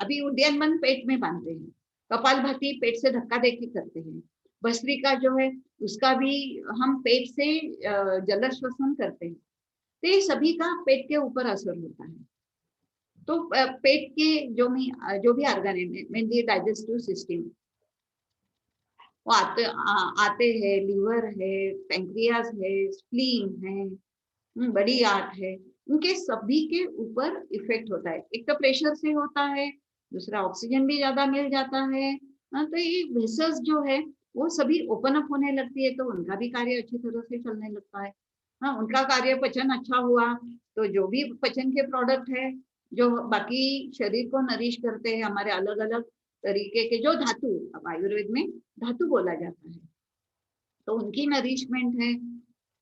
Speaker 1: अभी उद्यान बंध पेट में बांधते हैं, कपालभाति पेट से धक्का देके करते हैं, भस्त्रिका जो है उसका भी हम पेट से जल श्वसन करते हैं। तो ये सभी का पेट के ऊपर असर होता है। तो पेट के जो भी ऑर्गन है, मेनली डाइजेस्टिव सिस्टम, वो आते हैं, लीवर है, पैंक्रियाज है, स्प्लीन है, बड़ी आंत है, उनके सभी के ऊपर इफेक्ट होता है। एक तो प्रेशर से होता है, दूसरा ऑक्सीजन भी ज्यादा मिल जाता है। तो ये वेसल्स जो है वो सभी ओपन अप होने लगती है, तो उनका भी कार्य अच्छी तरह से चलने लगता है। हाँ, उनका कार्य पचन अच्छा हुआ तो जो भी पचन के प्रोडक्ट है, जो बाकी शरीर को नरिश करते हैं, हमारे अलग अलग तरीके के जो धातु, अब आयुर्वेद में धातु बोला जाता है, तो उनकी नरिशमेंट है,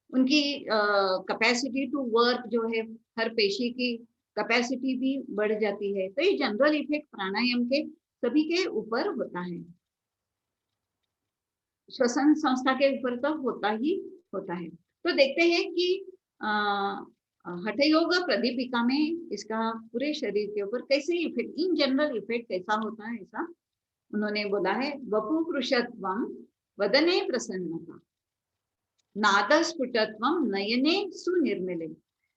Speaker 1: उनकी कैपेसिटी टू वर्क जो है, हर पेशी की कैपेसिटी भी बढ़ जाती है। तो ये जनरल इफेक्ट प्राणायाम के सभी के ऊपर होता है, श्वसन संस्था के ऊपर तो होता ही होता है। तो देखते हैं कि हठ योग प्रदीपिका में इसका पूरे शरीर के ऊपर कैसे इफेक्ट, इन जनरल इफेक्ट कैसा होता है, ऐसा उन्होंने बोला है। वपु कृशत्वम वदने प्रसन्नता, नादस्फुटत्वम नयने सुनिर्मले,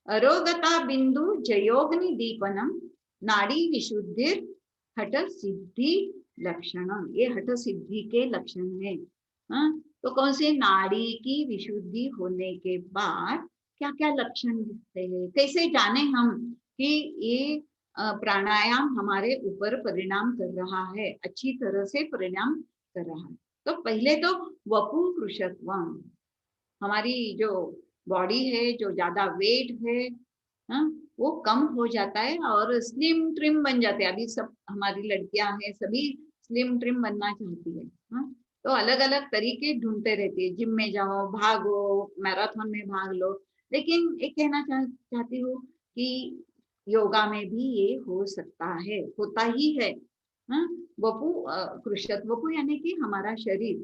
Speaker 1: अरोगता बिंदु जयोग्नि दीपनम, नाड़ी विशुद्धिर हठ सिद्धि लक्षणम। ये हठ सिद्धि के लक्षण है। तो कौन से, नाड़ी की विशुद्धि होने के बाद क्या क्या लक्षण दिखते हैं, कैसे जाने हम कि ये प्राणायाम हमारे ऊपर परिणाम कर रहा है, अच्छी तरह से परिणाम कर रहा है। तो पहले तो वपु कृशत्वम, हमारी जो बॉडी है, जो ज्यादा वेट है, हाँ, वो कम हो जाता है और स्लिम ट्रिम बन जाते हैं। अभी सब हमारी लड़कियां हैं, सभी स्लिम ट्रिम बनना चाहती है। हाँ, तो अलग अलग तरीके ढूंढते रहती है, जिम में जाओ, भागो, मैराथन में भाग लो। लेकिन एक कहना चाहती हूँ कि योगा में भी ये हो सकता है, होता ही है। हाँ, वपु कृशत, वपु यानी कि हमारा शरीर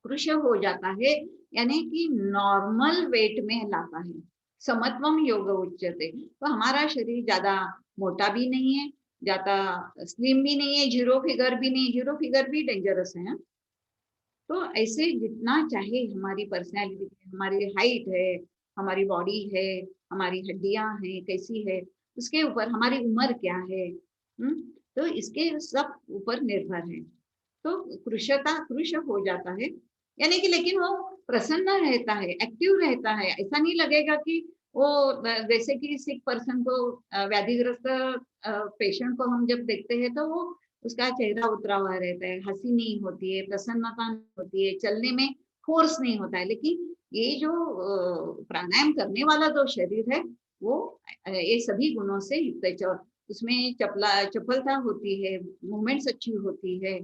Speaker 1: कृश हो जाता है, यानी कि नॉर्मल वेट में लाता है। समत्वम योग उच्यते, तो हमारा शरीर ज्यादा मोटा भी नहीं है, ज्यादा स्लिम भी नहीं है, जीरो फिगर भी नहीं, जीरो फिगर भी डेंजरस है। तो ऐसे जितना चाहे हमारी पर्सनैलिटी, हमारी हाइट है, हमारी बॉडी है, हमारी हड्डियां हैं कैसी है, उसके ऊपर हमारी उम्र क्या है, तो इसके सब ऊपर निर्भर है। तो कृश हो जाता है, यानी कि लेकिन वो प्रसन्न रहता है, एक्टिव रहता है। ऐसा नहीं लगेगा कि वो जैसे कि सिक पर्सन को, व्याधिग्रस्त पेशेंट को हम जब देखते हैं तो वो उसका चेहरा उतरा हुआ रहता है, हंसी नहीं होती है, प्रसन्नता नहीं होती है, चलने में फोर्स नहीं होता है। लेकिन ये जो प्राणायाम करने वाला जो शरीर है वो ये सभी गुणों से युक्त है। उसमें चपलता होती है, मूवमेंट्स अच्छी होती है,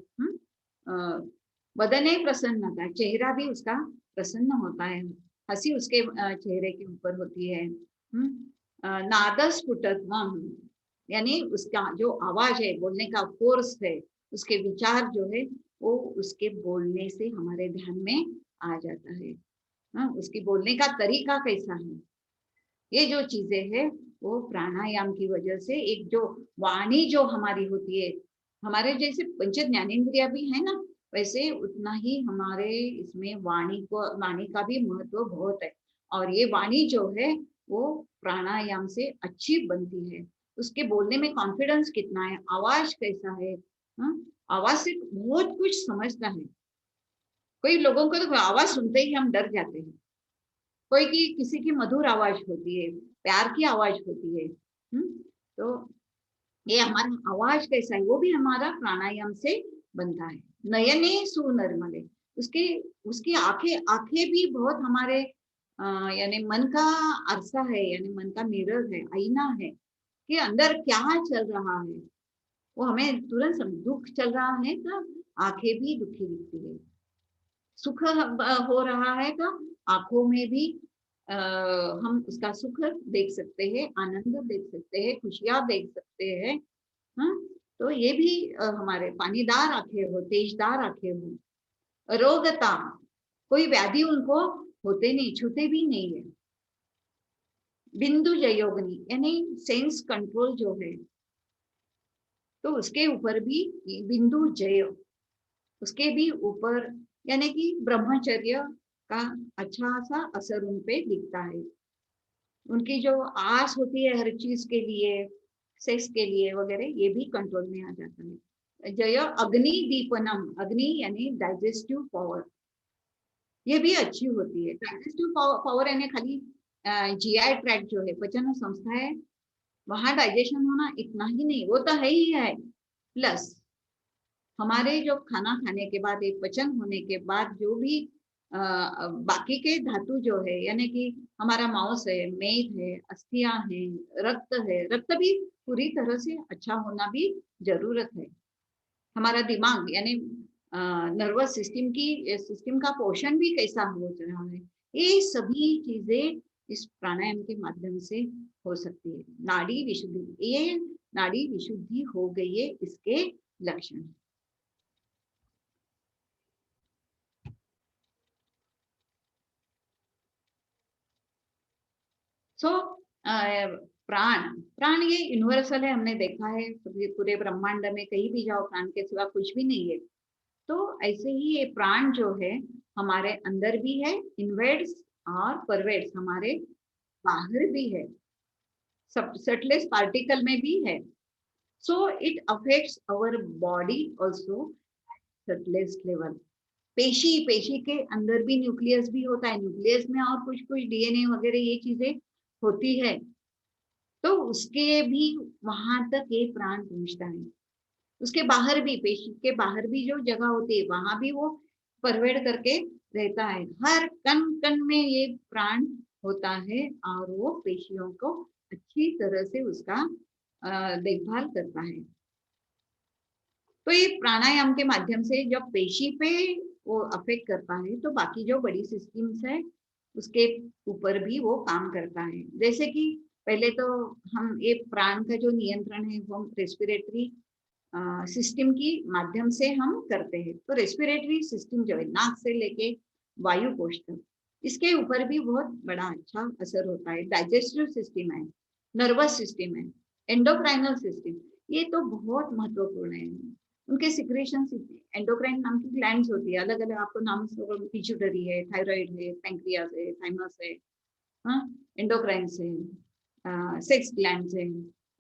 Speaker 1: बदने प्रसन्नता, चेहरा भी उसका प्रसन्न होता है, हंसी उसके चेहरे के ऊपर होती है। नादस्फुटत्वम, यानी उसका जो आवाज है, बोलने का फोर्स है, उसके विचार जो है वो उसके बोलने से हमारे ध्यान में आ जाता है। उसकी बोलने का तरीका कैसा है, ये जो चीजें है वो प्राणायाम की वजह से, एक जो वाणी जो हमारी होती है, हमारे जैसे पंच ज्ञानेन्द्रिया भी है ना, वैसे उतना ही हमारे इसमें वाणी का भी महत्व बहुत है। और ये वाणी जो है वो प्राणायाम से अच्छी बनती है। उसके बोलने में कॉन्फिडेंस कितना है, आवाज कैसा है, आवाज से बहुत कुछ समझता है। कोई लोगों को तो आवाज सुनते ही हम डर जाते हैं, कोई की किसी की मधुर आवाज होती है, प्यार की आवाज होती है। तो ये हमारा आवाज कैसा है वो भी हमारा प्राणायाम से बनता है। नयने सुनर्मले, उसके उसकी आंखें आंखें भी बहुत हमारे यानी मन का अरसा है, यानी मन का मिरर है, आईना है कि अंदर क्या चल रहा है। वो हमें तुरंत दुख चल रहा है तो आंखें भी दुखी दिखती है, सुख हो रहा है तो आंखों में भी हम उसका सुख देख सकते हैं, आनंद देख सकते हैं, खुशियां देख सकते हैं। हाँ, तो ये भी हमारे पानीदार आंखें हो, तेजदार आंखें हो, रोगता, कोई व्याधि उनको होते नहीं, छूते भी नहीं है। बिंदु जयोगनी, यानी सेंस कंट्रोल जो है, तो उसके ऊपर भी बिंदु जय, उसके भी ऊपर, यानी कि ब्रह्मचर्य का अच्छा सा असर उन पे दिखता है। उनकी जो आस होती है हर चीज के लिए, सेक्स के लिए वगैरह, ये भी कंट्रोल में आ जाता है। जय अग्नि दीपनम, अग्नि यानी डाइजेस्टिव पावर, ये भी अच्छी होती है। डाइजेस्टिव पावर यानी खाली जीआई ट्रैक्ट जो है, पचन संस्था है, वहां डाइजेशन होना इतना ही नहीं, वो तो है ही है, प्लस हमारे जो खाना खाने के बाद, एक पचन होने के बाद जो भी बाकी के धातु जो है, यानी कि हमारा मांस है, मेद है, अस्थियां है, रक्त भी पूरी तरह से अच्छा होना भी जरूरत है। हमारा दिमाग यानी नर्वस सिस्टम का पोषण भी कैसा हो रहा है, ये सभी चीजें इस प्राणायाम के माध्यम से हो सकती है। नाड़ी विशुद्धि, ये नाड़ी विशुद्धि हो गई है, इसके लक्षण। सो प्राण, प्राण ये यूनिवर्सल है, हमने देखा है पूरे ब्रह्मांड में कहीं भी जाओ प्राण के सिवा कुछ भी नहीं है। तो ऐसे ही ये प्राण जो है हमारे अंदर भी है, इनवर्ड्स और परवर्ड्स हमारे बाहर भी है, सब सटलेस पार्टिकल में भी है। So it affects our body also subtlest level. पेशी, पेशी के अंदर भी न्यूक्लियस भी होता है, न्यूक्लियस में और कुछ कुछ डीएनए वगैरह ये चीजें होती है, तो उसके भी वहां तक ये प्राण पहुंचता है। उसके बाहर भी, पेशी के बाहर भी जो जगह होती है वहां भी वो परवेड करके रहता है, हर कण कण में ये प्राण होता है और वो पेशियों को अच्छी तरह से उसका देखभाल करता है। तो ये प्राणायाम के माध्यम से जब पेशी पे वो अफेक्ट करता है तो बाकी जो बड़ी सिस्टम्स है उसके ऊपर भी वो काम करता है। जैसे कि पहले तो हम ये प्राण का जो नियंत्रण है वो रेस्पिरेटरी सिस्टम की माध्यम से हम करते हैं। तो रेस्पिरेटरी सिस्टम जो है नाक से लेके वायु कोश तक, इसके ऊपर भी बहुत बड़ा अच्छा असर होता है। डाइजेस्टिव सिस्टम है, नर्वस सिस्टम है, एंडोक्राइनल सिस्टम, ये तो बहुत महत्वपूर्ण है। उनके सिक्रेशन, एंडोक्राइन नाम की ग्लैंड्स होती है, अलग अलग आपको नाम, पिट्यूटरी है, थायराइड है, पैंक्रियास है, थाइमस है, हाँ, एंडोक्राइन है, सेक्स ग्लैंड्स है।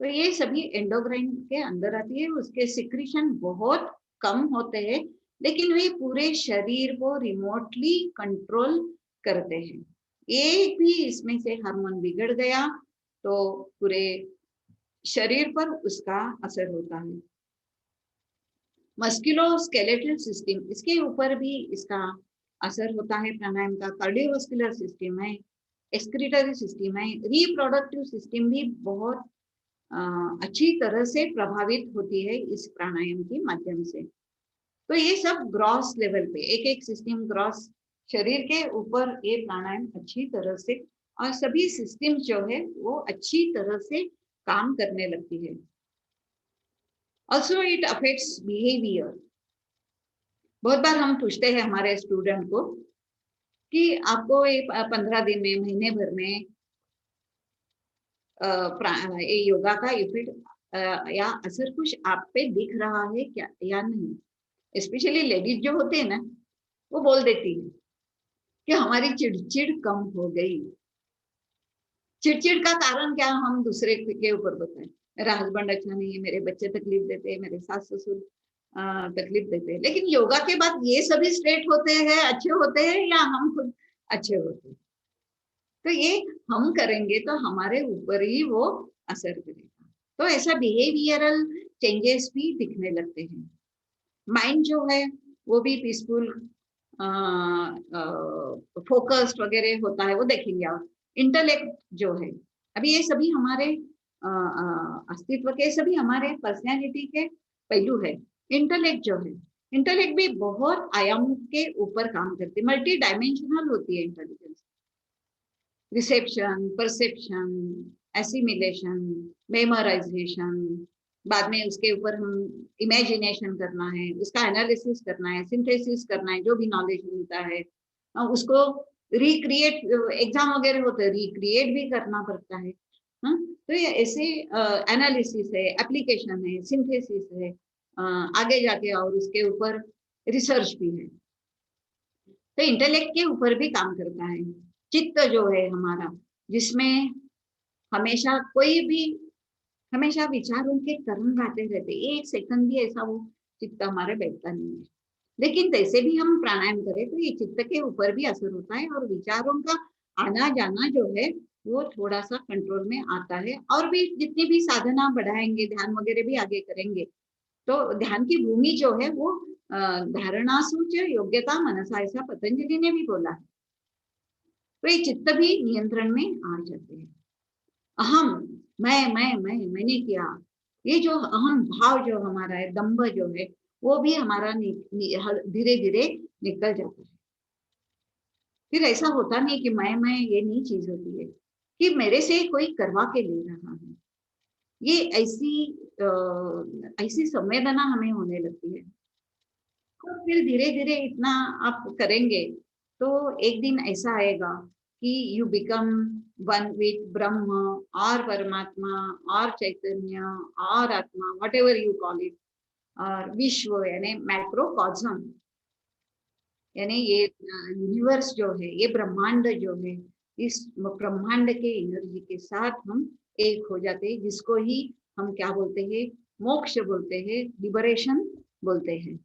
Speaker 1: तो ये सभी एंडोक्राइन के अंदर आती है। उसके सिक्रीशन बहुत कम होते हैं, लेकिन वे पूरे शरीर को रिमोटली कंट्रोल करते हैं। एक भी इसमें से हार्मोन बिगड़ गया तो पूरे शरीर पर उसका असर होता है। मस्कुलोस्केलेटल सिस्टम, इसके ऊपर भी इसका असर होता है प्राणायाम का। कार्डियोवास्कुलर सिस्टम है, एक्सक्रीटरी सिस्टम है, रिप्रोडक्टिव सिस्टम भी बहुत अच्छी तरह से प्रभावित होती है इस प्राणायाम के माध्यम से। तो ये सब ग्रॉस लेवल पे एक एक सिस्टम ग्रॉस शरीर के ऊपर ये प्राणायाम अच्छी तरह से, और सभी सिस्टम जो है वो अच्छी तरह से काम करने लगती है। Also it affects behaviour. बहुत बार हम पूछते हैं हमारे स्टूडेंट को कि आपको ये 15 दिन में, महीने भर में ये योगा का इफेक्ट या असर कुछ आप पे दिख रहा है क्या या नहीं। स्पेशली लेडीज जो होते हैं ना, वो बोल देती है कि हमारी चिड़चिड़ कम हो गई। चिड़चिड़ का कारण क्या हम दूसरे के ऊपर बताएं, मेरा हस्बैंड अच्छा नहीं है, मेरे बच्चे तकलीफ देते हैं, मेरे सास ससुर तकलीफ देते हैं। लेकिन योगा के बाद ये सभी स्ट्रेट होते हैं, अच्छे होते हैं, या हम खुद अच्छे होते हैं? तो ये हम करेंगे तो हमारे ऊपर ही वो असर करेगा। तो ऐसा बिहेवियरल चेंजेस भी दिखने लगते हैं। माइंड जो है वो भी पीसफुल, फोकस्ड वगैरह होता है, वो देखेंगे आप। इंटेलेक्ट जो है, अभी ये सभी हमारे अस्तित्व के, सभी हमारे पर्सनैलिटी के पहलू है। इंटेलेक्ट जो है, इंटेलेक्ट भी बहुत आयाम के ऊपर काम करती है, मल्टी डायमेंशनल होती है intelligence. Reception, perception, assimilation, memorisation, बाद में उसके ऊपर हम इमेजिनेशन करना है, उसका एनालिसिस करना है, सिंथेसिस करना है, जो भी नॉलेज मिलता है उसको रिक्रिएट, एग्जाम वगैरह होते हैं रिक्रिएट भी करना पड़ता है। तो ये ऐसे एनालिसिस है, एप्लीकेशन है, सिंथेसिस है, आगे जाके और उसके ऊपर रिसर्च भी है। तो इंटेलेक्ट के ऊपर भी काम करता है। चित्त जो है हमारा, जिसमें हमेशा कोई भी, हमेशा विचारों के तरंग आते रहते, एक सेकंड भी ऐसा वो चित्त हमारे बैठता नहीं है। लेकिन तैसे भी हम प्राणायाम करें तो ये चित्त के ऊपर भी असर होता है, और विचारों का आना जाना जो है वो थोड़ा सा कंट्रोल में आता है। और भी जितनी भी साधना बढ़ाएंगे, ध्यान वगैरह भी आगे करेंगे, तो ध्यान की भूमि जो है वो धारणा सूच योग्यता मनसा, ऐसा पतंजलि ने भी बोला है। तो ये चित्त भी नियंत्रण में आ जाते हैं। अहम, मैंने किया, ये जो अहम भाव जो हमारा है, दंभ जो है, वो भी हमारा धीरे धीरे निकल जाता है। फिर ऐसा होता नहीं कि मैं ये नहीं चीज होती है कि मेरे से कोई करवा के ले रहा है। ये ऐसी संवेदना हमें होने लगती है। तो फिर धीरे धीरे इतना आप करेंगे तो एक दिन ऐसा आएगा कि यू बिकम वन विथ ब्रह्म और परमात्मा और चैतन्य और आत्मा, what ever you call it, और विश्व यानी मैक्रोकॉस्म, यानी ये यूनिवर्स जो है, ये ब्रह्मांड जो है, इस ब्रह्मांड के एनर्जी के साथ हम एक हो जाते हैं, जिसको ही हम क्या बोलते हैं, मोक्ष बोलते हैं, लिबरेशन बोलते हैं।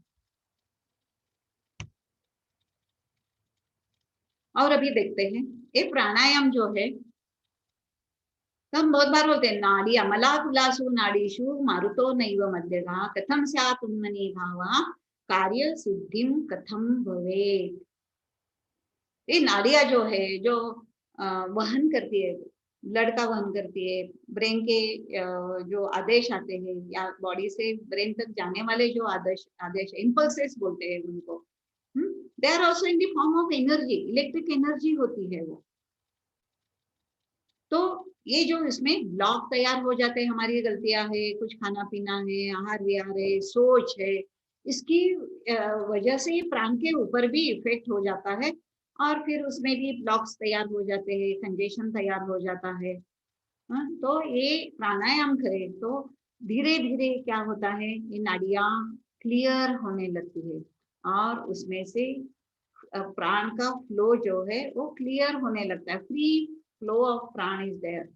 Speaker 1: और अभी देखते हैं ये प्राणायाम जो है, तो हम बहुत बार बोलते हैं नाड़ी अमला तुलासु नाड़ीषु मारुतो नैव मध्यगा कथम स्यात् उन्मनी भावा कार्य सिद्धिम कथम भवेत्। ये नाड़ियां जो है, जो वहन करती है, ब्लड का वहन करती है, ब्रेन के जो आदेश आते हैं या बॉडी से ब्रेन तक जाने वाले जो आदेश आदेश इम्पल्सेस बोलते हैं उनको, they are also in the form of energy, electric energy होती है वो। तो ये जो इसमें ब्लॉक तैयार हो जाते हैं, हमारी गलतियां है, कुछ खाना पीना है, आहार विहार है, सोच है, इसकी वजह से प्राण के ऊपर भी इफेक्ट हो जाता है और फिर उसमें भी ब्लॉक्स तैयार हो जाते हैं, कंजेशन तैयार हो जाता है। तो ये प्राणायाम करें तो धीरे धीरे क्या होता है, ये नाड़ियां क्लियर होने लगती है और उसमें से प्राण का फ्लो जो है वो क्लियर होने लगता है, free flow of prana is there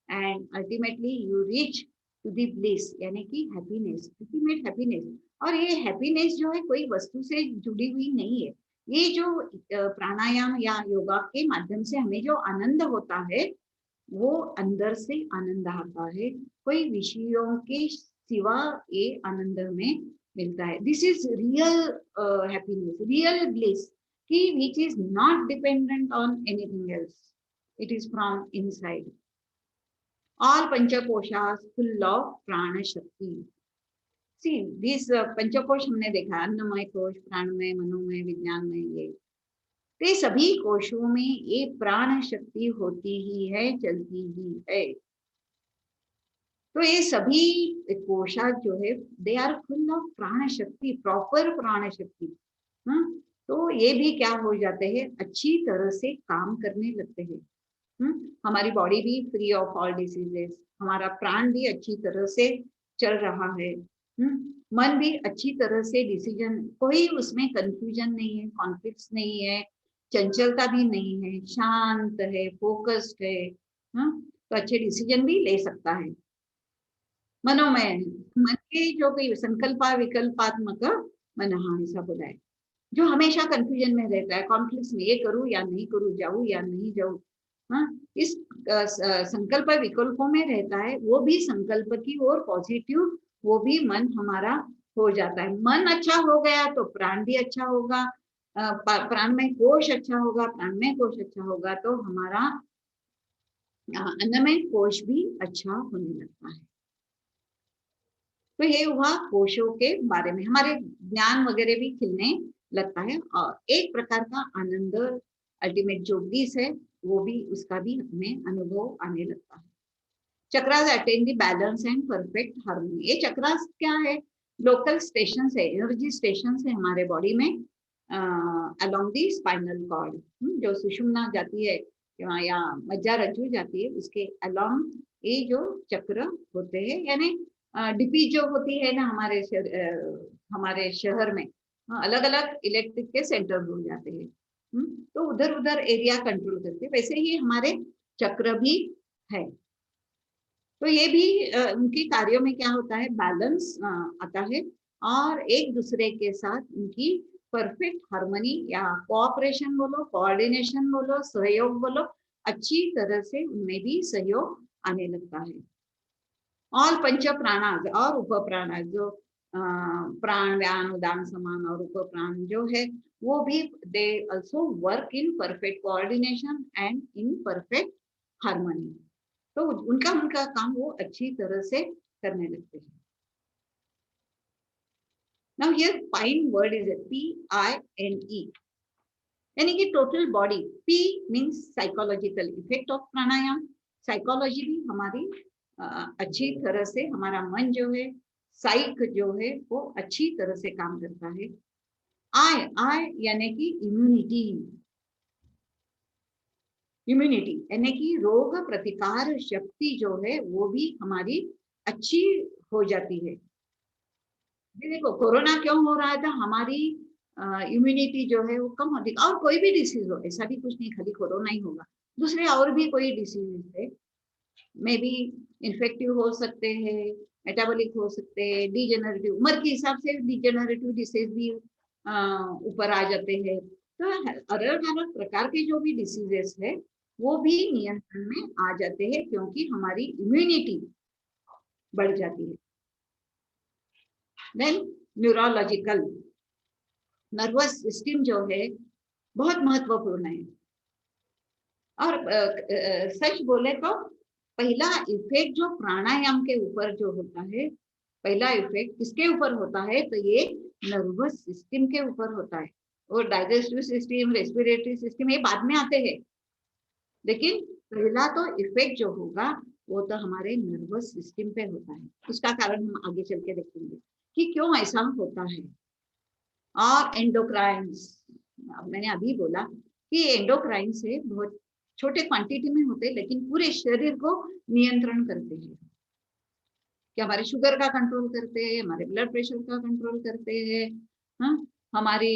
Speaker 1: and ultimately you reach to the bliss, यानी कि हैप्पीनेस, अल्टीमेट हैप्पीनेस। और ये हैप्पीनेस जो है कोई वस्तु से जुड़ी हुई नहीं है। ये जो प्राणायाम या योगा के माध्यम से हमें जो आनंद होता है वो अंदर से आनंद आता है, कोई विषयों के सिवा ये आनंद में मिलता है। This is real happiness, real bliss की which is not dependent on anything else, it is from inside. All panchakoshas full of prana shakti. See this पंचकोश हमने देखा, अन्नमय कोश, प्राणमय, मनोमय, विज्ञानमय, ये सभी कोशों में ये प्राण शक्ति होती ही है, चलती ही है। तो ये सभी कोशा जो है they are full of prana शक्ति, प्रॉपर प्राण शक्ति। तो ये भी क्या हो जाते हैं, अच्छी तरह से काम करने लगते हैं। हमारी बॉडी भी फ्री ऑफ ऑल डिसीजेस, हमारा प्राण भी अच्छी तरह से चल रहा है। मन भी अच्छी तरह से डिसीजन, कोई उसमें कंफ्यूजन नहीं है, कॉन्फ्लिक्ट्स नहीं है, चंचलता भी नहीं है, शांत है, फोकस्ड है। तो अच्छे डिसीजन भी ले सकता है। मनोमय है, मन के जो कोई संकल्पा विकल्पात्मक मन, ऐसा बोला है, जो हमेशा कंफ्यूजन में रहता है, कॉन्फ्लिक्ट्स में, ये करूं या नहीं करूं, जाऊं या नहीं जाऊं। इस संकल्प विकल्पों में रहता है, वो भी संकल्प की ओर पॉजिटिव, वो भी मन हमारा हो जाता है। मन अच्छा हो गया तो प्राण भी अच्छा होगा, प्राण में कोश अच्छा होगा, प्राण में कोश अच्छा होगा तो हमारा अन्नमय कोश भी अच्छा होने लगता है। तो ये हुआ कोशों के बारे में, हमारे ज्ञान वगैरह भी खिलने लगता है और एक प्रकार का आनंद, अल्टीमेट जो ब्लिस है वो भी, उसका भी हमें अनुभव आने लगता है। Chakras attain the balance and perfect harmony. ये चक्रास क्या है, लोकल स्टेशन है, एनर्जी स्टेशन है हमारे बॉडी में, अलोंग दी स्पाइनल कॉर्ड, जो सुषुम्ना जाती है या मज्जारज्जु जाती है, उसके अलोंग ये जो चक्र होते हैं, यानी डिपी जो होती है ना हमारे शहर में, अलग अलग इलेक्ट्रिक के सेंटर हो जाते हैं, तो उधर उधर एरिया कंट्रोल करते, वैसे ही हमारे चक्र भी है। तो ये भी उनके कार्यों में क्या होता है, बैलेंस आता है और एक दूसरे के साथ उनकी परफेक्ट हार्मनी या कोऑपरेशन बोलो, कोऑर्डिनेशन बोलो, सहयोग बोलो, अच्छी तरह से उनमें भी सहयोग आने लगता है। ऑल पंच प्राणाज और उप प्राणाज, जो प्राण, व्यान, उदान, समान और उप प्राण जो है वो भी दे also work in perfect coordination and in perfect harmony. तो उनका उनका काम वो अच्छी तरह से करने लगते हैं। Now here fine word is PINE, यानी कि total body. P means psychological effect of pranayama, psychology भी हमारी अच्छी तरह से, हमारा मन जो है, साइक जो है वो अच्छी तरह से काम करता है। I यानी कि इम्यूनिटी, इम्यूनिटी यानी कि रोग प्रतिकार शक्ति जो है वो भी हमारी अच्छी हो जाती है। देखो कोरोना क्यों हो रहा था, हमारी इम्यूनिटी जो है वो कम होती, और कोई भी डिसीज हो, ऐसा भी कुछ नहीं खाली कोरोना ही होगा, दूसरे और भी कोई डिसीज है, मे बी इन्फेक्टिव हो सकते हैं, मेटाबॉलिक हो सकते हैं, डिजेनरेटिव, उम्र के हिसाब से डिजेनरेटिव डिसीज भी ऊपर आ जाते हैं। तो अलग अलग प्रकार के जो भी डिसीजेस है वो भी नियंत्रण में आ जाते हैं, क्योंकि हमारी इम्यूनिटी बढ़ जाती है। देन न्यूरोलॉजिकल, नर्वस सिस्टम जो है बहुत महत्वपूर्ण है। और सच बोले तो पहला इफेक्ट जो प्राणायाम के ऊपर जो होता है, पहला इफेक्ट किसके ऊपर होता है, तो ये नर्वस सिस्टम के ऊपर होता है। और डाइजेस्टिव सिस्टम, रेस्पिरेटरी सिस्टम ये बाद में आते हैं, लेकिन पहला तो इफेक्ट जो होगा वो तो हमारे नर्वस सिस्टम पे होता है। उसका कारण हम आगे चल के देखेंगे कि क्यों ऐसा होता है। और एंडोक्राइन्स, मैंने अभी बोला कि एंडोक्राइन से बहुत छोटे क्वांटिटी में होते हैं, लेकिन पूरे शरीर को नियंत्रण करते हैं, कि हमारे शुगर का कंट्रोल करते हैं, हमारे ब्लड प्रेशर का कंट्रोल करते हैं, हाँ, हमारी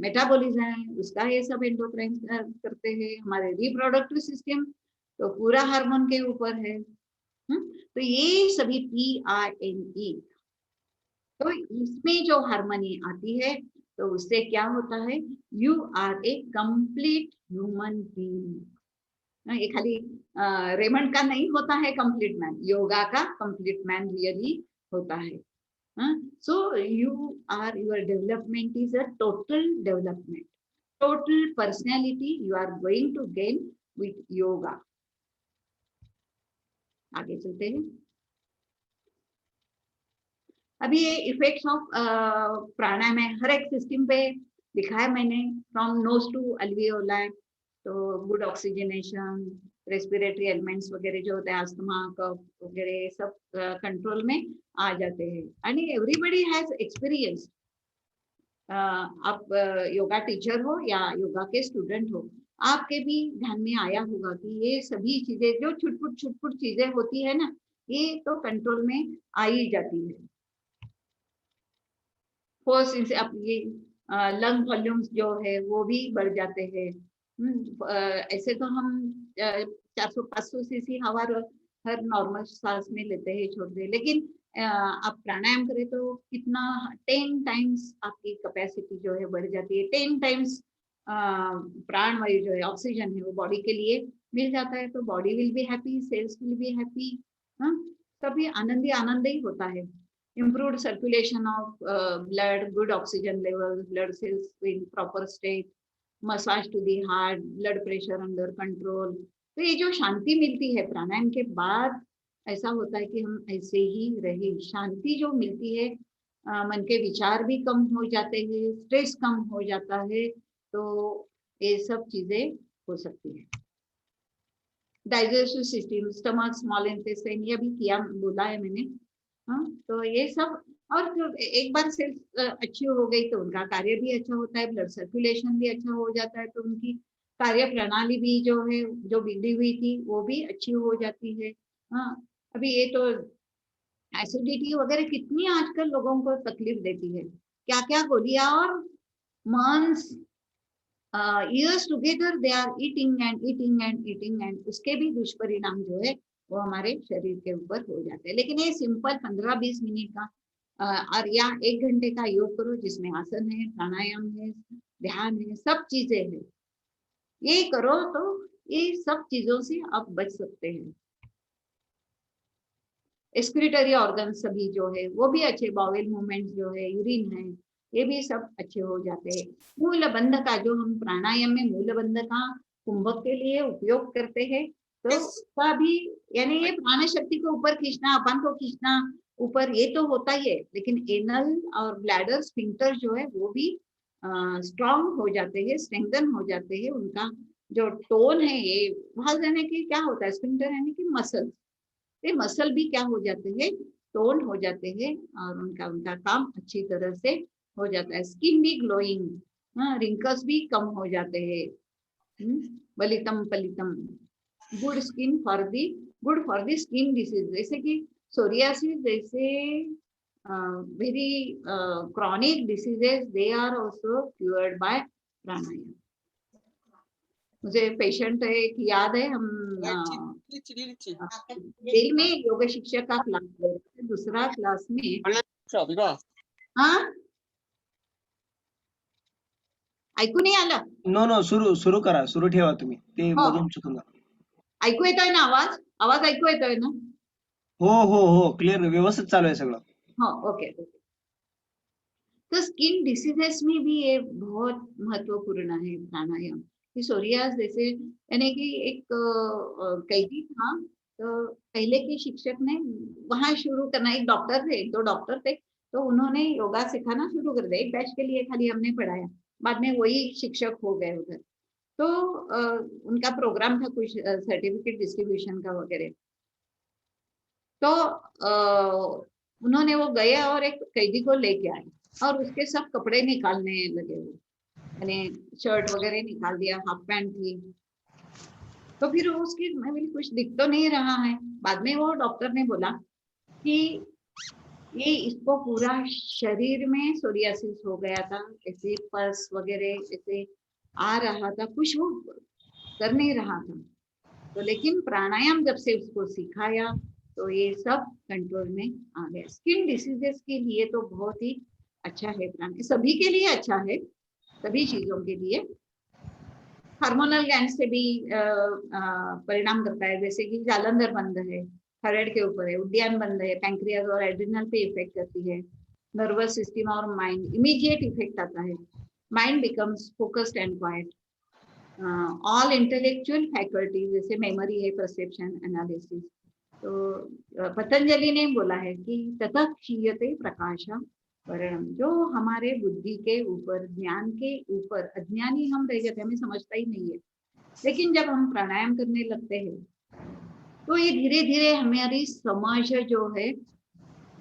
Speaker 1: मेटाबॉलिज्म है उसका ये सब एंडोक्राइन करते हैं, हमारे रिप्रोडक्टिव सिस्टम तो पूरा हार्मोन के ऊपर है। तो ये सभी PRNE, तो इसमें जो हार्मनी आती है तो उससे क्या होता है, you are a complete human being. ये खाली रेमंड का नहीं होता है कंप्लीट मैन, योगा का कंप्लीट मैन रियली होता है। So you are, your development is a total development, total personality you are going to gain with yoga. आगे चलते हैं। अभी ये इफेक्ट्स ऑफ प्राणायाम है, हर एक सिस्टम पे लिखा है मैंने, फ्रॉम नोज टू अल्वियोलाई, तो गुड ऑक्सीजनेशन, रेस्पिरेटरी एलिमेंट्स वगैरह जो होते हैं, अस्थमा, कफ वगैरह सब कंट्रोल में आ जाते हैं। एंड एवरीबडी हैज एक्सपीरियंस, आप योगा टीचर हो या योगा के स्टूडेंट हो, आपके भी ध्यान में आया होगा कि ये सभी चीजें जो छुटपुट छुटपुट चीजें होती है ना, ये तो कंट्रोल में आ ही जाती है। फोर्स इनसे अब ये लंग वॉल्यूम्स जो है वो भी बढ़ जाते हैं। ऐसे तो हम 400-500 सीसी हवा हर नॉर्मल सांस में लेते हैं, छोड़ते हैं, लेकिन आप प्राणायाम करें तो कितना 10 टाइम्स आपकी कैपेसिटी जो है बढ़ जाती है, 10 टाइम्स प्राण वायु जो है, ऑक्सीजन है, वो बॉडी के लिए मिल जाता है, तो body will be happy, cells will be happy, तभी आनंद ही आनंद ही होता है। Improved circulation of blood, good oxygen levels, blood cells in proper state, massage to the heart, blood pressure under control। तो ये जो शांति मिलती है प्राणायाम के बाद, ऐसा होता है कि हम ऐसे ही रहे, शांति जो मिलती है, मन के विचार भी कम हो जाते हैं, स्ट्रेस कम हो जाता है, तो ये सब चीजें हो सकती है। Digestive system, stomach, small intestine, ये भी किया बोला है मैंने। हाँ, तो ये सब, और एक बार सेल्स अच्छी हो गई तो उनका कार्य भी अच्छा होता है, ब्लड सर्कुलेशन भी अच्छा हो जाता है, तो उनकी कार्य प्रणाली भी जो है, जो बिगड़ी हुई थी वो भी अच्छी हो जाती है। हाँ, अभी ये तो एसिडिटी वगैरह कितनी आजकल लोगों को तकलीफ देती है, क्या क्या गोलियां, और months years together they are eating and eating and eating, and उसके भी दुष्परिणाम जो है वो हमारे शरीर के ऊपर हो जाते हैं। लेकिन ये सिंपल 15-20 मिनट का और या 1 घंटे का योग करो, जिसमें आसन है, प्राणायाम है, ध्यान है, सब चीजें है, ये करो तो ये सब चीजों से आप बच सकते हैं। एक्सक्रीटरी ऑर्गन सभी जो है वो भी अच्छे, बाउल मूवमेंट जो है, यूरिन है, ये भी सब अच्छे हो जाते हैं। मूल बंध का जो हम प्राणायाम में मूल बंध का कुंभक के लिए उपयोग करते हैं, तो उसका भी, यानी ये प्राण शक्ति को ऊपर खींचना, अपन को खींचना ऊपर, ये तो होता ही है, लेकिन एनल और ब्लैडर स्फिंक्टर जो है वो भी स्ट्रॉन्ग हो जाते हैं, स्ट्रेंथन हो जाते हैं, उनका जो टोन है, ये बहुत, यानी कि क्या होता है, स्फिंक्टर यानी कि मसल, ये मसल भी क्या हो जाते हैं, टोन हो जाते हैं, और उनका उनका काम अच्छी तरह से हो जाता है। स्किन भी ग्लोइंग, रिंकल्स भी कम हो जाते हैं। बलितम पलितम, good skin for the, good for the skin disease, जैसे कि सोरियासिस जैसे very chronic diseases, they are also cured by pranayama. मुझे पेशेंट एक याद है, हम दिल्ली में योग शिक्षक का क्लास ले रहे थे, दूसरा क्लास में, हाँ ऐकू नाही आलं?
Speaker 2: नो नो, सुरू करा, सुरू ठेवा तुम्ही, ते मधून चुकून जातं.
Speaker 1: ऐकू येतोय ना आवाज? आवाज ऐकू येतोय ना?
Speaker 2: हो क्लियर, व्यवस्थित चालू आहे सगळं.
Speaker 1: हो, ओके। तो स्किन डिसीजेस में भी ये बहुत महत्वपूर्ण है प्राणायाम, कि सोरियास जैसे, यानी कि एक कैदी था, तो पहले के शिक्षक ने वहां शुरू करना, एक डॉक्टर थे, 1-2 डॉक्टर थे, तो उन्होंने योगा सिखाना शुरू कर दिया, एक बैच के लिए खाली हमने पढ़ाया, बाद में वही शिक्षक हो गए उधर। तो उनका प्रोग्राम था कुछ सर्टिफिकेट डिस्ट्रीब्यूशन का वगैरह। तो उन्होंने वो गए और एक कैदी को लेके आए और उसके सब कपड़े निकालने लगे वो, यानी शर्ट वगैरह निकाल दिया, हाफ पैंट थी। तो फिर उसकी मैं बोली कुछ दिख तो नहीं रहा है। बाद में वो डॉक्टर ने बोला कि ये इसको पूरा शरीर में सोरियासिस हो गया था, ऐसे पस वगैरह ऐसे आ रहा था, कुछ वो कर नहीं रहा था। तो लेकिन प्राणायाम जब से उसको सिखाया तो ये सब कंट्रोल में आ गया। स्किन डिसीजेस के लिए तो बहुत ही अच्छा है प्राणायाम, सभी के लिए अच्छा है, सभी चीजों के लिए। हार्मोनल ग्लैंड से भी परिणाम करता है, जैसे कि जालंधर बंद है, थायराइड के ऊपर है, उद्यान बंद है, पैंक्रियाज और एड्रिनल पे इफेक्ट करती है, नर्वस सिस्टम और माइंड इमीडिएट इफेक्ट आता है, mind becomes focused and quite, all intellectual faculties जैसे मेमोरी है, परसेप्शन, एनालिसिस। तो पतंजलि ने बोला है कि ततः क्षीयते प्रकाशा वर्णम, जो हमारे बुद्धि के ऊपर, ज्ञान के ऊपर अज्ञानी हम रह जाते हैं, हमें समझता ही नहीं है। लेकिन जब हम प्राणायाम करने लगते हैं तो ये धीरे धीरे हमारी समझ जो है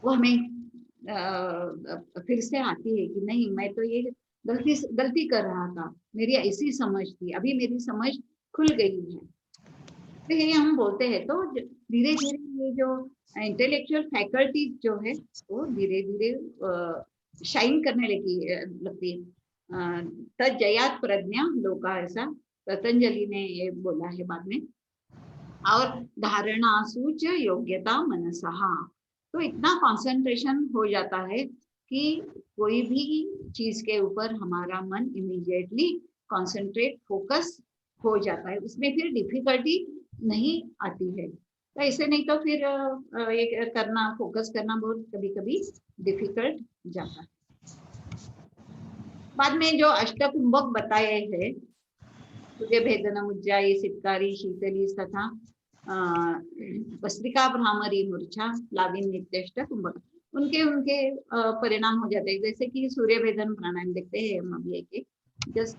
Speaker 1: वो हमें फिर से आती है कि नहीं, मैं तो ये गलती कर रहा था, मेरी ऐसी समझ थी, अभी मेरी समझ खुल गई है। तो ये हम बोलते हैं, तो धीरे धीरे ये जो इंटेलेक्चुअल फैकल्टीज जो है वो धीरे धीरे शाइन करने लगती है। तज्जयात प्रज्ञा लोका, ऐसा पतंजलि ने ये बोला है बाद में। और धारणा सूच योग्यता मनसहा, तो इतना कंसंट्रेशन हो जाता है कि कोई भी चीज के ऊपर हमारा मन इमीडिएटली कंसंट्रेट फोकस हो जाता है, उसमें फिर डिफिकल्टी नहीं आती है। तो ऐसे नहीं तो फिर ये करना, फोकस करना बहुत कभी कभी डिफिकल्ट जाता है। बाद में जो अष्टकुंभक बताए हैं, सूर्य भेदन, उज्जाई, सितकारी, शीतली तथा भस्त्रिका, भ्रामरी, मूर्छा, प्लाविन, नित्यष्ट, कुंभक, उनके उनके परिणाम हो जाते हैं। जैसे कि सूर्य भेदन प्राणायाम देखते हैं हम अभी एक जस्ट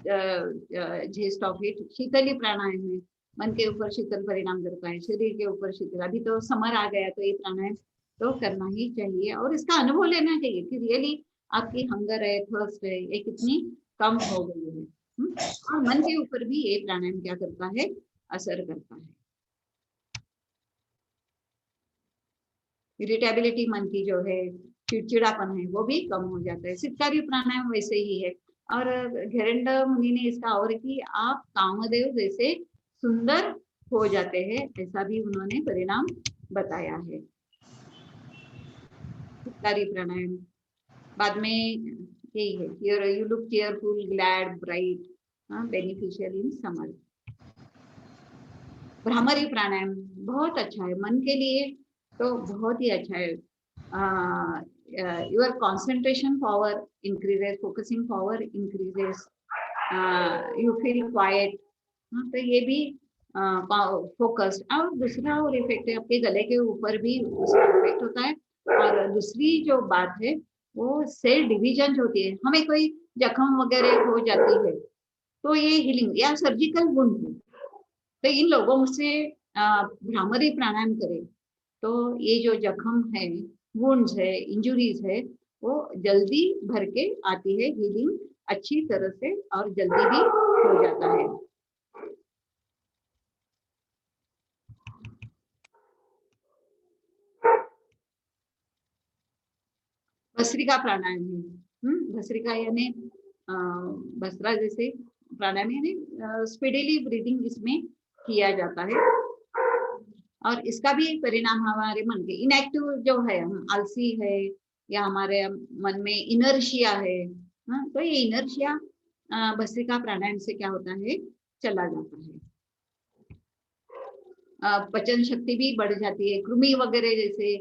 Speaker 1: झेस्ट ऑफ इट। शीतली प्राणायाम है, मन के ऊपर शीतल परिणाम करता है, शरीर के ऊपर शीतल। अभी तो समर आ गया तो ये प्राणायाम तो करना ही चाहिए और इसका अनुभव लेना चाहिए कि रियली आपकी हंगर है, थर्स्ट है, ये कितनी कम हो गई है। और मन के ऊपर भी ये प्राणायाम क्या करता है, असर करता है। इरिटेबिलिटी मन की जो है, चिड़चिड़ापन है, वो भी कम हो जाता है। सितकारी प्राणायाम वैसे ही है। और घेरंड मुनि ने इसका और कि आप कामदेव जैसे सुंदर हो जाते हैं, ऐसा भी उन्होंने परिणाम बताया है। सितकारी प्राणायाम बाद में यही है, you look cheerful, glad, bright, beneficial in summer. भ्रामरी प्राणायाम बहुत अच्छा है मन के लिए, तो बहुत ही अच्छा है। Your concentration power increases, focusing power increases, you feel quite. तो ये भी फोकस्ड। और दूसरा और इफेक्ट है, आपके गले के ऊपर भी उसका इफेक्ट होता है। और दूसरी जो बात है वो सेल डिवीजन जो होती है, हमें कोई जख्म वगैरह हो जाती है तो ये हीलिंग या सर्जिकल वुंड है, तो इन लोगों से भ्रामरी प्राणायाम करें तो ये जो जख्म है, वुंड्स है, इंजुरीज है, वो जल्दी भर के आती है, हीलिंग अच्छी तरह से और जल्दी भी हो जाता है। भस्त्रिका प्राणायाम है, भस्त्रिका यानी भस्त्रा जैसे प्राणायाम, यानी स्पीडीली ब्रीदिंग इसमें किया जाता है। और इसका भी एक परिणाम हमारे मन के इनएक्टिव जो है, हम आलसी है या हमारे मन में इनर्शिया है, तो ये इनर्शिया भस्त्रिका प्राणायाम से क्या होता है, चला जाता है। पचन शक्ती भी बढ़ जाती है, कृमी वगैरह जैसे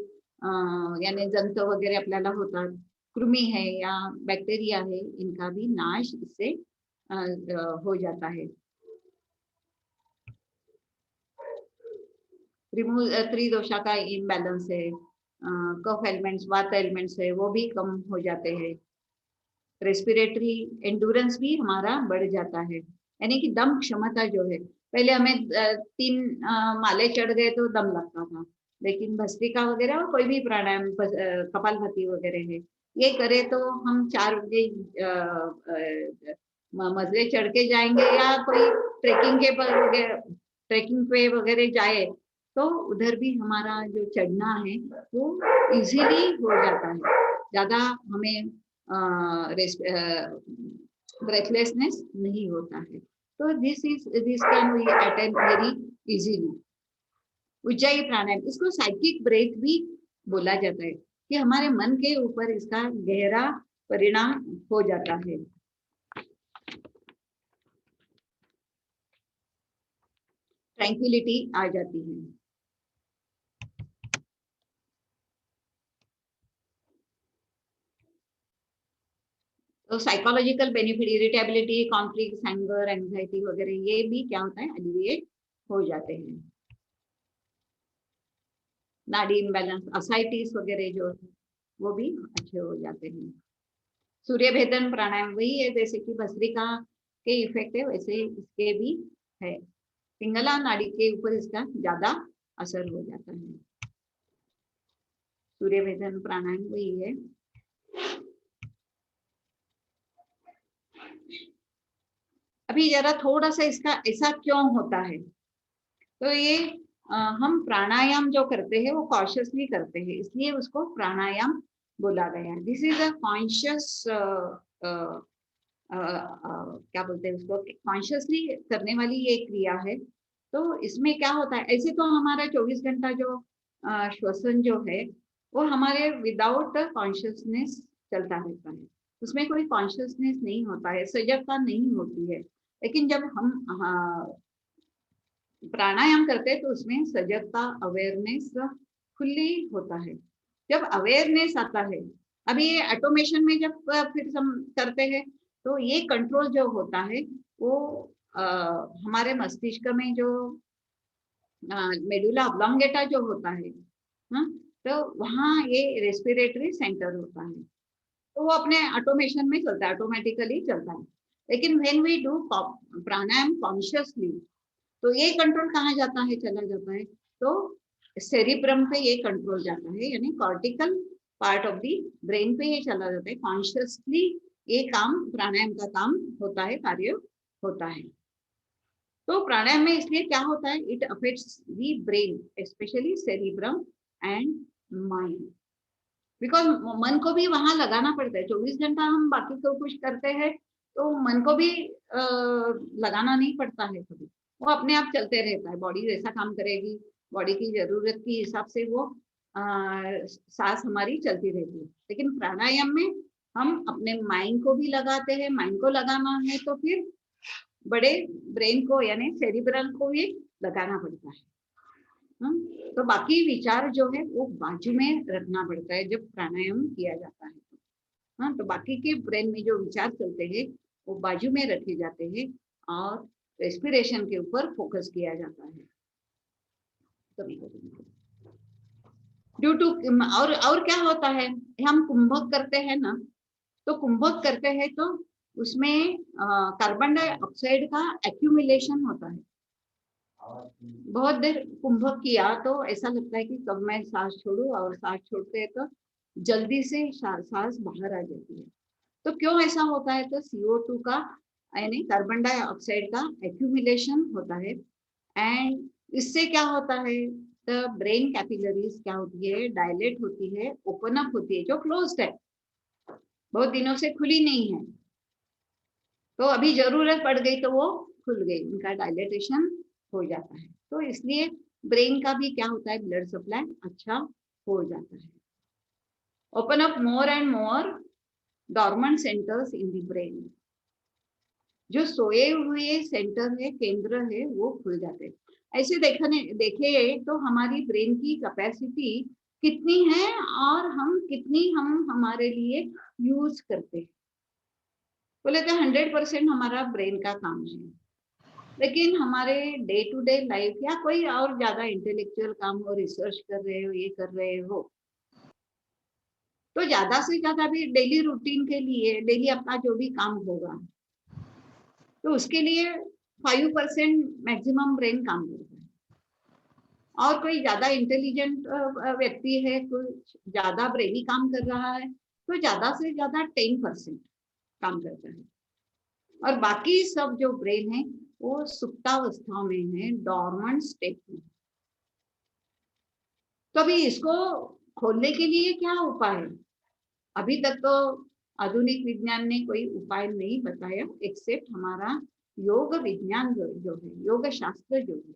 Speaker 1: यानी जंत वगैरह आपल्याला होतात, कृमी है या बैक्टीरिया है, इनका भी नाश इससे हो जाता है। रिमूव त्रिदोषा का इम्बैलेंस है, कफ एलिमेंट्स, वात एलिमेंट्स है, वो भी कम हो जाते हैं। रेस्पिरेटरी एंडुरेंस भी हमारा बढ़ जाता है, यानी कि दम क्षमता जो है, पहले हमें 3 माले चढ़ गए तो दम लगता था, लेकिन भस्त्रिका वगैरह और कोई भी प्राणायाम कपालभाति वगैरह है, ये करे तो हम 4 बजे मजले चढ़ के जाएंगे या कोई ट्रेकिंग के वगैरह ट्रेकिंग पे वगैरह जाए तो उधर भी हमारा जो चढ़ना है वो इजीली हो जाता है, ज्यादा हमें ब्रेथलेसनेस नहीं होता है। तो this can be attend very easily. उज्जाई प्राणायाम, इसको साइकिक ब्रेथ भी बोला जाता है कि हमारे मन के ऊपर इसका गहरा परिणाम हो जाता है। ट्रैंक्विलिटी आ जाती है। तो psychological benefit, irritability, conflict, anger, anxiety वगैरह ये भी क्या होता है, एलिविएट हो जाते हैं। नाड़ी इम्बैलेंस, असाइटिस वगैरह जो वो भी अच्छे हो जाते हैं। सूर्य भेदन प्राणायाम वही है, जैसे कि भस्त्रिका के इफेक्ट है वैसे इसके भी है, पिंगला नाड़ी के ऊपर इसका ज्यादा असर हो जाता है। सूर्य भेदन प्राणायाम वही है। अभी जरा थोड़ा सा इसका ऐसा क्यों होता है, तो ये हम प्राणायाम जो करते हैं वो कॉन्शियसली करते हैं, इसलिए उसको प्राणायाम बोला गया है। दिस इज अ कॉन्शियस, क्या बोलते हैं उसको, कॉन्शियसली करने वाली ये क्रिया है। तो इसमें क्या होता है, ऐसे तो हमारा 24 घंटा जो श्वसन जो है वो हमारे विदाउट कॉन्शियसनेस चलता रहता है, उसमें कोई कॉन्शियसनेस नहीं होता है, सजगता नहीं होती है। लेकिन जब हम प्राणायाम करते हैं तो उसमें सजगता, अवेयरनेस खुली होता है। जब अवेयरनेस आता है, अभी ये ऑटोमेशन में जब फिर हम करते हैं तो ये कंट्रोल जो होता है वो हमारे मस्तिष्क में जो मेडुला ऑब्लोंगेटा जो होता है, हाँ, तो वहाँ ये रेस्पिरेटरी सेंटर होता है, तो वो अपने ऑटोमेशन में चलता है, ऑटोमेटिकली चलता है। लेकिन when we do pranayama consciously तो ये कंट्रोल कहाँ जाता है, चला जाता है तो सेरिब्रम पे ये कंट्रोल जाता है, यानी cortical part of the brain पे ये चला जाता है। कॉन्शियसली ये काम, प्राणायाम का काम होता है, कार्य होता है। तो प्राणायाम में इसलिए क्या होता है, it affects the brain specially cerebrum and mind, because मन को भी वहां लगाना पड़ता है। 24 घंटा हम बाकी को कुछ करते हैं तो मन को भी लगाना नहीं पड़ता है, कभी वो अपने आप चलते रहता है, बॉडी जैसा काम करेगी, बॉडी की जरूरत के हिसाब से वो सांस हमारी चलती रहती है। लेकिन प्राणायाम में हम अपने माइंड को भी लगाते हैं, माइंड को लगाना है तो फिर बड़े ब्रेन को यानी सेरिब्रल को भी लगाना पड़ता है। तो बाकी विचार जो है वो बाजू में रखना पड़ता है जब प्राणायाम किया जाता है। हाँ, तो बाकी के ब्रेन में जो विचार चलते हैं वो बाजू में रखे जाते हैं और रेस्पिरेशन के ऊपर फोकस किया जाता है। ड्यू टू और क्या होता है, हम कुंभक करते हैं ना, तो कुंभक करते हैं तो उसमें कार्बन डाइऑक्साइड का एक्यूमुलेशन होता है। बहुत देर कुंभक किया तो ऐसा लगता है कि कब मैं सांस छोड़ूं, और सांस छोड़ते हैं तो जल्दी से सांस बाहर आ जाती है। तो क्यों ऐसा होता है, तो CO2 का यानी कार्बन डाइऑक्साइड का एक्यूमुलेशन होता है। एंड इससे क्या होता है, तो ब्रेन कैपिलरीज क्या होती है, डायलेट होती है, ओपन अप होती है, जो क्लोज्ड है, बहुत दिनों से खुली नहीं है, तो अभी जरूरत पड़ गई तो वो खुल गई, उनका डायलेटेशन हो जाता है। तो इसलिए ब्रेन का भी क्या होता है, ब्लड सप्लाई अच्छा हो जाता है। Open up more and more dormant centres in the brain, जो सोए हुए सेंटर है, केंद्र है, वो खुल जाते हैं। ऐसे देखे तो हमारी ब्रेन की कैपेसिटी कितनी है और हम कितनी हमारे लिए यूज करते हैं। बोले तो 100% हमारा ब्रेन का काम है, लेकिन हमारे डे टू डे लाइफ या कोई और ज्यादा इंटेलेक्चुअल काम हो, रिसर्च कर रहे हो, ये कर रहे हो, तो ज्यादा से ज्यादा भी डेली रूटीन के लिए, डेली अपना जो भी काम होगा, तो उसके लिए 5% मैक्सिमम ब्रेन काम करता है। और कोई ज्यादा इंटेलिजेंट व्यक्ति है, कोई ज्यादा ब्रेनी काम कर रहा है, तो ज्यादा से ज्यादा 10% काम करता है। और बाकी सब जो ब्रेन है वो सुप्तावस्था में है, डॉर्मेंट स्टेट में। तो अभी इसको खोलने के लिए क्या उपाय है? अभी तक तो आधुनिक विज्ञान ने कोई उपाय नहीं बताया, एक्सेप्ट हमारा योग विज्ञान जो है, योग शास्त्र जो है,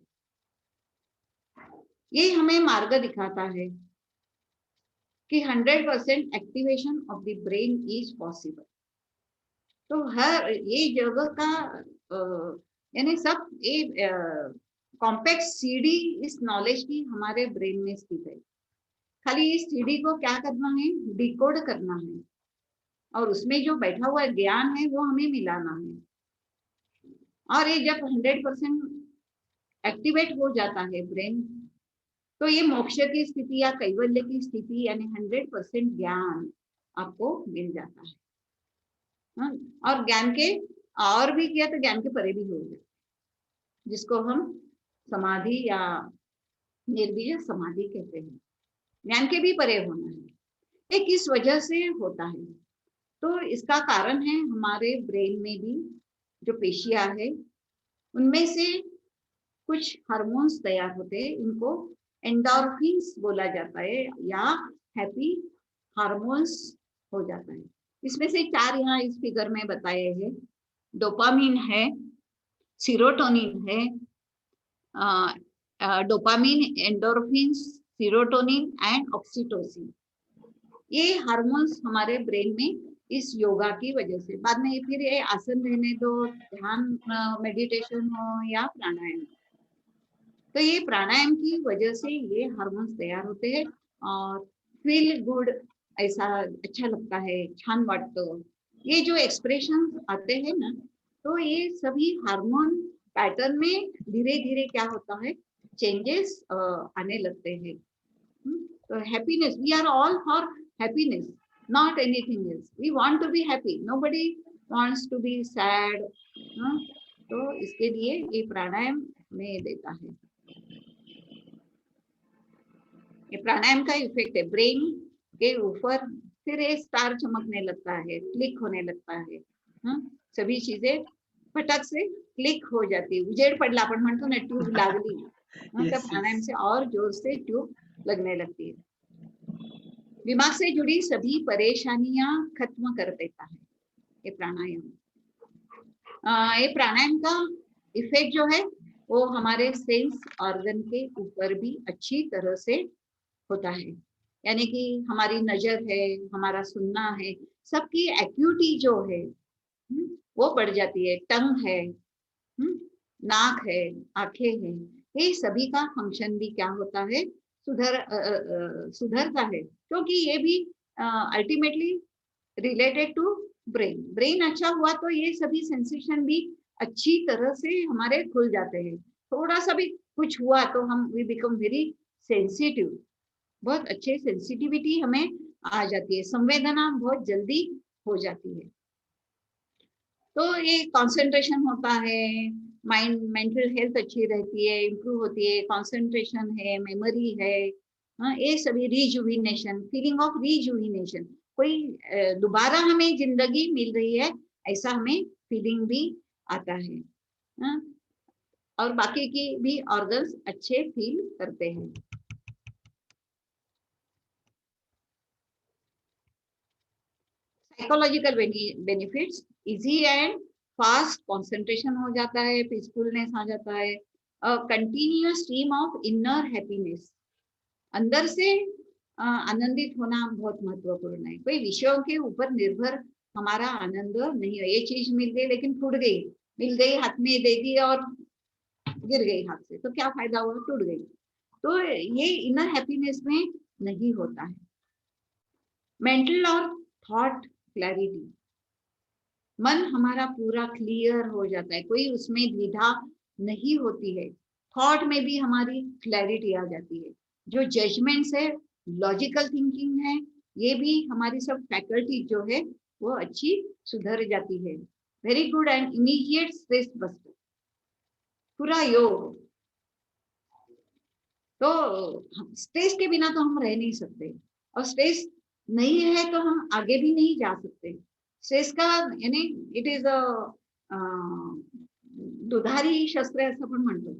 Speaker 1: ये हमें मार्ग दिखाता है कि 100% activation of the brain is possible. तो हर ये जगह का यानी सब ये कॉम्पैक्ट सीडी इस नॉलेज की हमारे ब्रेन में स्थित है। खाली इस सीडी को क्या करना है? डिकोड करना है, और उसमें जो बैठा हुआ ज्ञान है वो हमें मिलाना है। और ये जब 100% एक्टिवेट हो जाता है ब्रेन, तो ये मोक्ष की स्थिति या कैवल्य की स्थिति यानी 100% ज्ञान आपको मिल जाता है। और ज्ञान के और भी किया तो ज्ञान के परे भी हो जाए, जिसको हम समाधि या निर्बीज समाधि कहते हैं। ज्ञान के भी परे होना है। ये किस वजह से होता है? तो इसका कारण है हमारे ब्रेन में भी जो पेशियां है उनमें से कुछ हार्मोन्स तैयार होते हैं, इनको एंडोर्फिन्स बोला जाता है या हैप्पी हार्मोन्स हो जाता है। इसमें से 4 यहाँ इस फिगर में बताए हैं। डोपामिन है, सीरोटोनिन है, dopamine, endorphins, serotonin and oxytocin. ये हार्मोन्स हमारे ब्रेन में इस योगा की वजह से, बाद में फिर ये आसन रहने दो, ध्यान मेडिटेशन हो या प्राणायाम, तो ये प्राणायाम की वजह से ये हार्मोन्स तैयार होते हैं और फील गुड, ऐसा अच्छा लगता है, छान वाटतं, ये जो एक्सप्रेशन आते हैं ना, तो ये सभी हार्मोन पैटर्न में धीरे धीरे क्या होता है, चेंजेस आने लगते हैं। तो happiness, we are all for happiness, not anything else. We want to be happy, nobody wants to be sad. तो इसके लिए ये प्राणायाम में देता है। ये प्राणायाम का इफेक्ट है ब्रेन के ऊपर, फिर ये स्टार चमकने लगता है, क्लिक होने लगता है। सभी चीजें फटक से क्लिक हो जाती है। उजेड पडला, आपण म्हणतो ना ट्यूब लागली, तर प्राणायाम से और जोर से ट्यूब लगने लगती है। दिमाग से जुड़ी सभी परेशानियां खत्म कर देता है ये प्राणायाम। ये प्राणायाम का इफेक्ट जो है वो हमारे सेंस ऑर्गन के ऊपर भी अच्छी तरह से होता है। यानी कि हमारी नजर है, हमारा सुनना है, सबकी एक्यूटी जो है वो बढ़ जाती है। टंग है, नाक है, आंखें हैं, ये सभी का फंक्शन भी क्या होता है, सुधरता है, क्योंकि ये भी ultimately related to brain. Brain अच्छा हुआ तो ये सभी सेंसेशन भी अच्छी तरह से हमारे खुल जाते हैं। थोड़ा सा भी कुछ हुआ तो हम वी बिकम वेरी सेंसिटिव, बहुत अच्छे सेंसिटिविटी हमें आ जाती है, संवेदना बहुत जल्दी हो जाती है। तो ये कंसंट्रेशन होता है, माइंड मेंटल हेल्थ अच्छी रहती है, इम्प्रूव होती है, कंसंट्रेशन है, मेमोरी है, ये सभी रिजुविनेशन, फीलिंग ऑफ रिजुविनेशन, कोई दोबारा हमें जिंदगी मिल रही है ऐसा हमें फीलिंग भी आता है। और बाकी की भी ऑर्गन्स अच्छे फील करते हैं। Psychological benefits, easy and fast concentration हो जाता है, पीसफुलनेस आ जाता है, continuous stream of inner happiness, अंदर से आनंदित होना बहुत महत्वपूर्ण है। कोई विषयों के ऊपर निर्भर हमारा आनंद नहीं है। ये चीज मिल गई लेकिन टूट गई, मिल गई हाथ में दे दी और गिर गई हाथ से, तो क्या फायदा हुआ, टूट गई। तो ये इनर हैप्पीनेस में नहीं होता है। मेंटल और थॉट क्लैरिटी, मन हमारा पूरा क्लियर हो जाता है, कोई उसमें द्विधा नहीं होती है। थॉट में भी हमारी क्लैरिटी आ जाती है। जो जजमेंट्स है, लॉजिकल थिंकिंग है, ये भी हमारी सब फैकल्टी जो है वो अच्छी सुधर जाती है। Very good and immediate stress buster, पूरा योग। तो स्ट्रेस के बिना तो हम रह नहीं सकते, और स्ट्रेस नहीं है तो हम आगे भी नहीं जा सकते। स्ट्रेस का यानी इट इज अ दुधारी शस्त्र असं पण म्हणतो,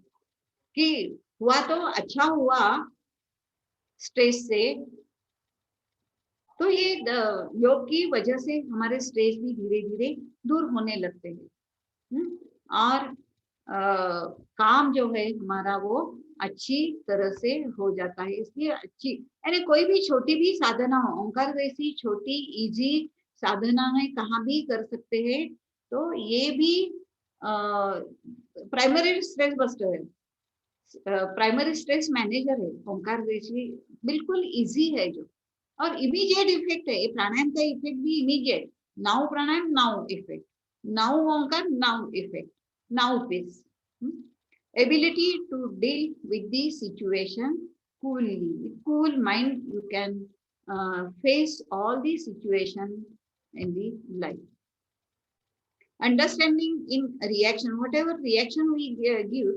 Speaker 1: की हुआ तो अच्छा हुआ स्ट्रेस से। तो ये योग की वजह से हमारे स्ट्रेस भी धीरे धीरे दूर होने लगते हैं। और काम जो है हमारा वो अच्छी तरह से हो जाता है। इसलिए अच्छी यानी कोई भी छोटी भी साधना हो, ओंकार जैसी छोटी इजी साधना है, कहाँ भी कर सकते हैं। तो ये भी प्राइमरी स्ट्रेस बस्टर है, प्राइमरी स्ट्रेस मैनेजर है ओंकार जैसी, बिल्कुल इजी है जो, और इमीडिएट इफेक्ट है। ये प्राणायाम का इफेक्ट भी immediate, now pranayama now effect, now Omkar now effect, now peace. Ability to deal with the situation coolly. With cool mind, you can face all the situation in the life. Understanding in reaction, whatever reaction we give,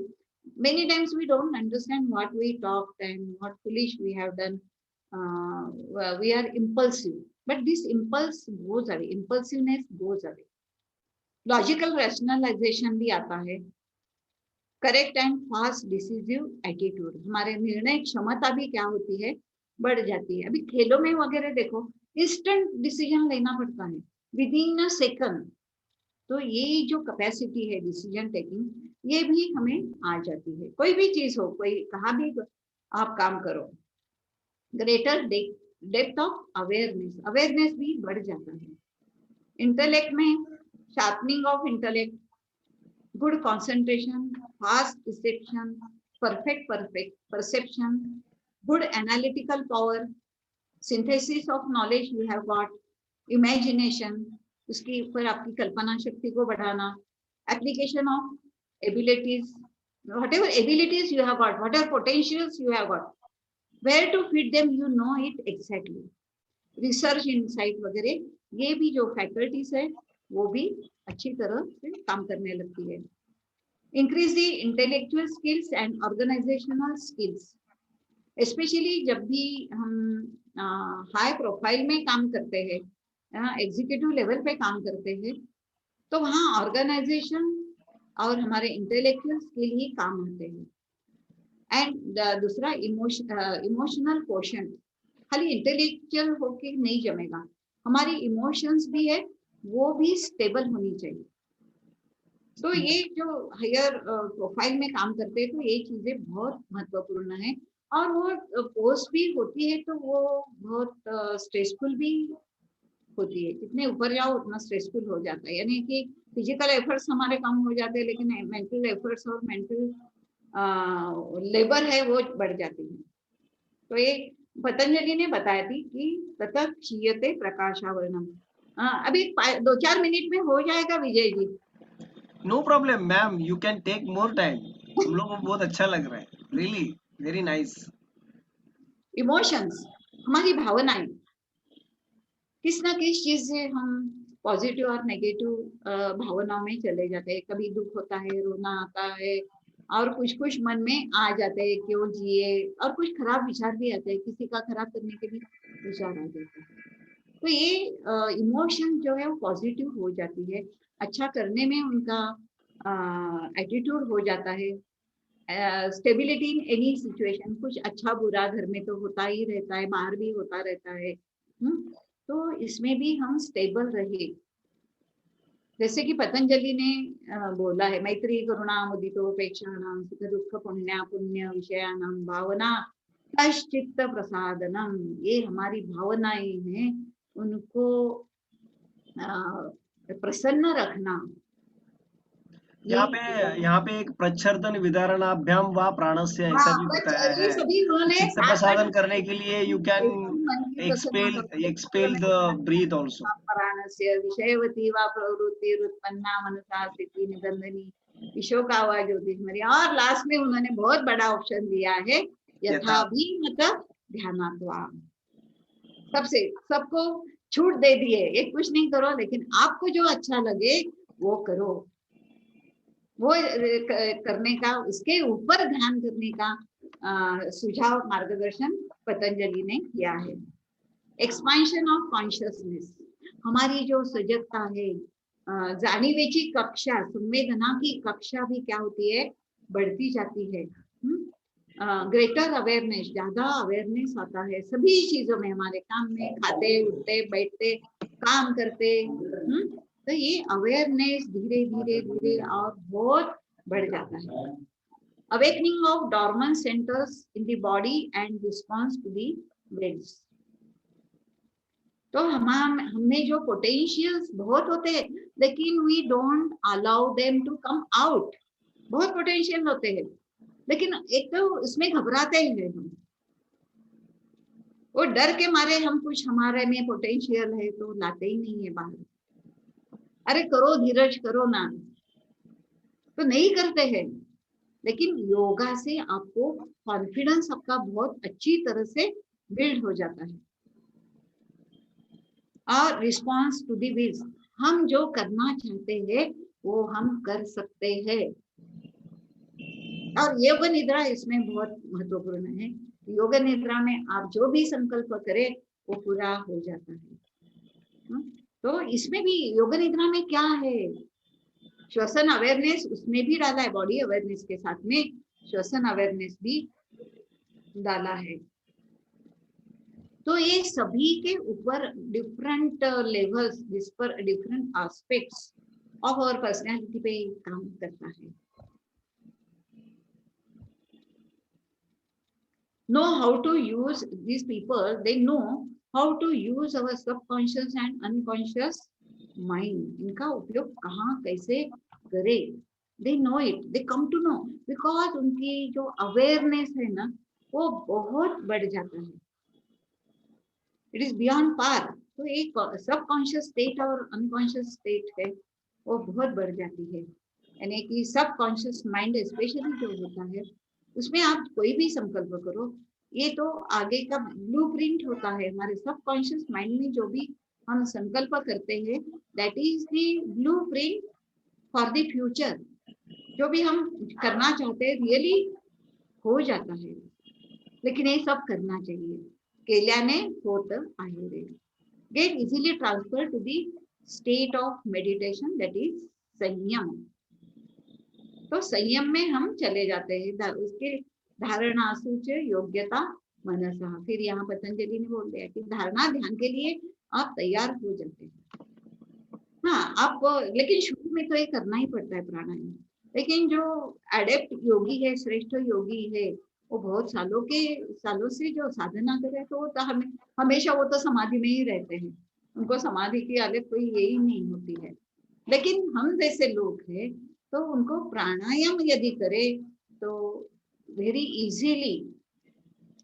Speaker 1: many times we don't understand what we talked and what foolish we have done. We are impulsive, but this impulse goes away, impulsiveness goes away. Logical rationalization भी आता है, correct and fast decisive attitude, हमारे निर्णय क्षमता भी क्या होती है, बढ़ जाती है। अभी खेलों में वगैरह देखो, इंस्टेंट डिसीजन लेना पड़ता है विद इन अ सेकंड। तो ये जो कैपेसिटी है डिसीजन टेकिंग, ये भी हमें आ जाती है। कोई भी चीज हो, कोई कहाँ भी आप काम करो, greater depth of awareness, awareness भी बढ़ जाता है। इंटेलेक्ट में sharpening of intellect, good concentration, fast perception, perfect perception, good analytical power, synthesis of knowledge you have got, imagination, उसके ऊपर आपकी कल्पना शक्ति को बढ़ाना, application of abilities, whatever abilities you have got, whatever potentials you have got, where to fit them you know it exactly. Research insight वगैरह, ये भी जो फैकल्टीज है वो भी अच्छी तरह से काम करने लगती है। Increase the intellectual skills and organisational skills, specially जब भी हम हाई प्रोफाइल में काम करते हैं, एग्जीक्यूटिव लेवल पे काम करते हैं, तो वहाँ ऑर्गेनाइजेशन और हमारे इंटेलेक्चुअल स्किल ही काम आते हैं। एंड दूसरा इमोशनल क्वोशंट, खाली इंटेलेक्चुअल होके नहीं जमेगा, हमारी इमोशंस भी है वो भी स्टेबल होनी चाहिए। तो ये जो हायर प्रोफाइल में काम करते हैं तो ये चीजें बहुत महत्वपूर्ण है। और वो पोस्ट भी होती है तो वो बहुत स्ट्रेसफुल भी होती है, जितने ऊपर जाओ उतना स्ट्रेसफुल हो जाता है। यानी कि फिजिकल एफर्ट्स हमारे कम हो जाते हैं, लेकिन मेंटल एफर्ट्स और मेंटल लेबर है वो बढ़ जाती है। तो ये पतंजलि ने बताया थी कि ततः क्षीयते प्रकाशावरणम। अभी 2-4 मिनट में हो जाएगा Vijay ji.
Speaker 2: No problem ma'am, you can take more time. हम लोग को बहुत अच्छा लग रहा है, रियली वेरी नाइस।
Speaker 1: इमोशंस, हमारी भावनाएं, किस ना किस चीज से हम पॉजिटिव और नेगेटिव भावनाओं में चले जाते हैं। कभी दुख होता है, रोना आता है, और कुछ कुछ मन में आ जाते हैं क्यों जिए, और कुछ खराब विचार भी आते हैं, किसी का खराब करने के भी विचार आ जाते हैं। तो ये इमोशन जो है वो पॉजिटिव हो जाती है, अच्छा करने में उनका एटीट्यूड हो जाता है। स्टेबिलिटी इन एनी सिचुएशन, कुछ अच्छा बुरा घर में तो होता ही रहता है, बाहर भी होता रहता है। तो इसमें भी हम स्टेबल रहे। जैसे कि पतंजलि ने बोला है, मैत्री करुणा मुदितोपेक्षाणाम सुख दुख पुण्य पुण्य विषयाणाम भावना चित्त प्रसादनम। ये हमारी भावनाएं हैं, उनको प्रसन्न रखना।
Speaker 2: यहाँ पे एक प्रच्छर्दन विदारणाभ्याम व प्राणस्य ऐसा भी बताया
Speaker 1: ये
Speaker 2: है।
Speaker 1: सभी उन्होंने
Speaker 2: चित्त प्रसादन करने के लिए you can expel the breath also.
Speaker 1: प्राणस्य विषयवती व प्रवृत्ति उत्पन्ना मनसा स्थिति निबंधनी ईशोका व ज्योतिषमरी। और लास्ट में उन्होंने बहुत बड़ा ऑप्शन दिया है, यथा भी मत ध्यानात्वा। सबसे सबको छूट दे दिए, ये कुछ नहीं करो, लेकिन आपको जो अच्छा लगे वो करो, वो करने का, उसके ऊपर ध्यान करने का सुझाव मार्गदर्शन पतंजलि ने किया है। एक्सपांशन ऑफ कॉन्शियसनेस, हमारी जो सजगता है, जाणीवेची कक्षा, संवेदना की कक्षा भी क्या होती है, बढ़ती जाती है। ग्रेटर अवेयरनेस, ज्यादा अवेयरनेस आता है सभी चीजों में, हमारे काम में, खाते उठते बैठते काम करते। तो ये अवेयरनेस धीरे धीरे धीरे और बहुत बढ़ जाता है। Awakening of dormant centres in the body and response to the wills. तो हमें जो पोटेंशियल्स बहुत होते हैं, लेकिन we don't allow them to come out. बहुत पोटेंशियल होते हैं, लेकिन एक तो उसमें घबराते हैं हम, वो डर के मारे हम कुछ हमारे में पोटेंशियल है तो लाते ही नहीं है बाहर। अरे करो धीरज, करो ना, तो नहीं करते हैं। लेकिन योगा से आपको कॉन्फिडेंस आपका बहुत अच्छी तरह से बिल्ड हो जाता है। और रिस्पॉन्स टू दी विल्स, हम जो करना चाहते हैं वो हम कर सकते हैं। और योग निद्रा इसमें बहुत महत्वपूर्ण है। योग निद्रा में आप जो भी संकल्प करें वो पूरा हो जाता है। तो इसमें भी योग निद्रा में क्या है, श्वसन अवेयरनेस उसमें भी डाला है, बॉडी अवेयरनेस के साथ में श्वसन अवेयरनेस भी डाला है। तो ये सभी के ऊपर डिफरेंट लेवल्स, जिस पर different aspects of our personality पे काम करता है। Know how to use, these people, they know how to use our subconscious and unconscious mind. इनका उपयोग कहाँ कैसे करे, they know it, they come to know, because उनकी जो awareness है ना वो बहुत बढ़ जाता है, it is beyond par। तो एक सबकॉन्शियस स्टेट और अनकॉन्शियस स्टेट है वो बहुत बढ़ जाती है। यानी कि सबकॉन्शियस माइंड स्पेशली जो होता है उसमें आप कोई भी संकल्प करो, ये तो आगे का ब्लूप्रिंट होता है। हमारे सबकॉन्शियस माइंड में जो भी हम संकल्प करते हैं, that is the blueprint for the future. जो भी हम करना चाहते हैं रियली हो जाता है, लेकिन ये सब करना चाहिए, केल्याने होत आहे रे। Get easily transfer to the state of meditation, that is samyama. तो संयम में हम चले जाते हैं, उसके धारणा सूच योग्यता मनसा। फिर यहाँ पतंजलि ने बोल दिया कि धारणा ध्यान के लिए आप तैयार हो जाते हैं। हाँ आप, लेकिन शुरू में तो ये करना ही पड़ता है प्राणायाम। लेकिन जो एडेप्ट योगी है, श्रेष्ठ योगी है, वो बहुत सालों से जो साधना करे, तो हमें हमेशा वो तो समाधि में ही रहते हैं, उनको समाधि की आदत कोई यही नहीं होती है। लेकिन हम जैसे लोग हैं तो उनको प्राणायाम यदि करे तो वेरी इजीली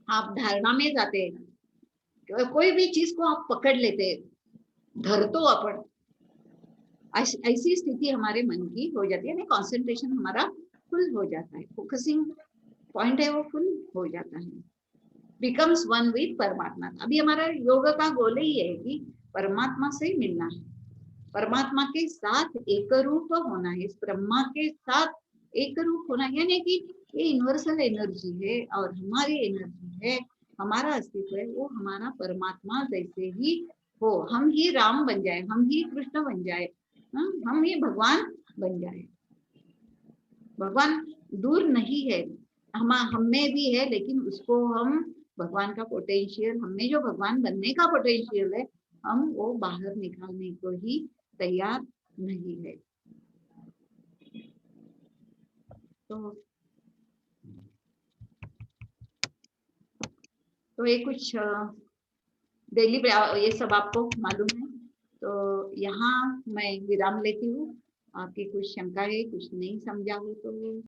Speaker 1: आप धारणा में जाते हैं, कोई भी चीज को आप पकड़ लेते, धरतो अपन, ऐसी स्थिति हमारे मन की हो जाती है, कंसंट्रेशन हमारा फुल हो जाता है, फोकसिंग पॉइंट है वो फुल हो जाता है, बिकम्स वन विद परमात्मा। अभी हमारा योग का गोल ही है कि परमात्मा से मिलना है, परमात्मा के साथ एक रूप होना है, इस ब्रह्मा के साथ एक रूप होना, यानी कि ये यूनिवर्सल एनर्जी है और हमारी एनर्जी है, हमारा अस्तित्व है वो हमारा परमात्मा जैसे ही हो। हम ही राम बन जाए, हम ही कृष्ण बन जाए, हम ही भगवान बन जाए। भगवान दूर नहीं है, हम में भी है, लेकिन उसको हम भगवान का पोटेंशियल, हमें जो भगवान बनने का पोटेंशियल है, हम वो बाहर निकालने को ही तैयार नहीं है। तो ये कुछ डेली ये सब आपको मालूम है। तो यहाँ मैं विराम लेती हूँ। आपकी कुछ शंका है, कुछ नहीं समझा हो तो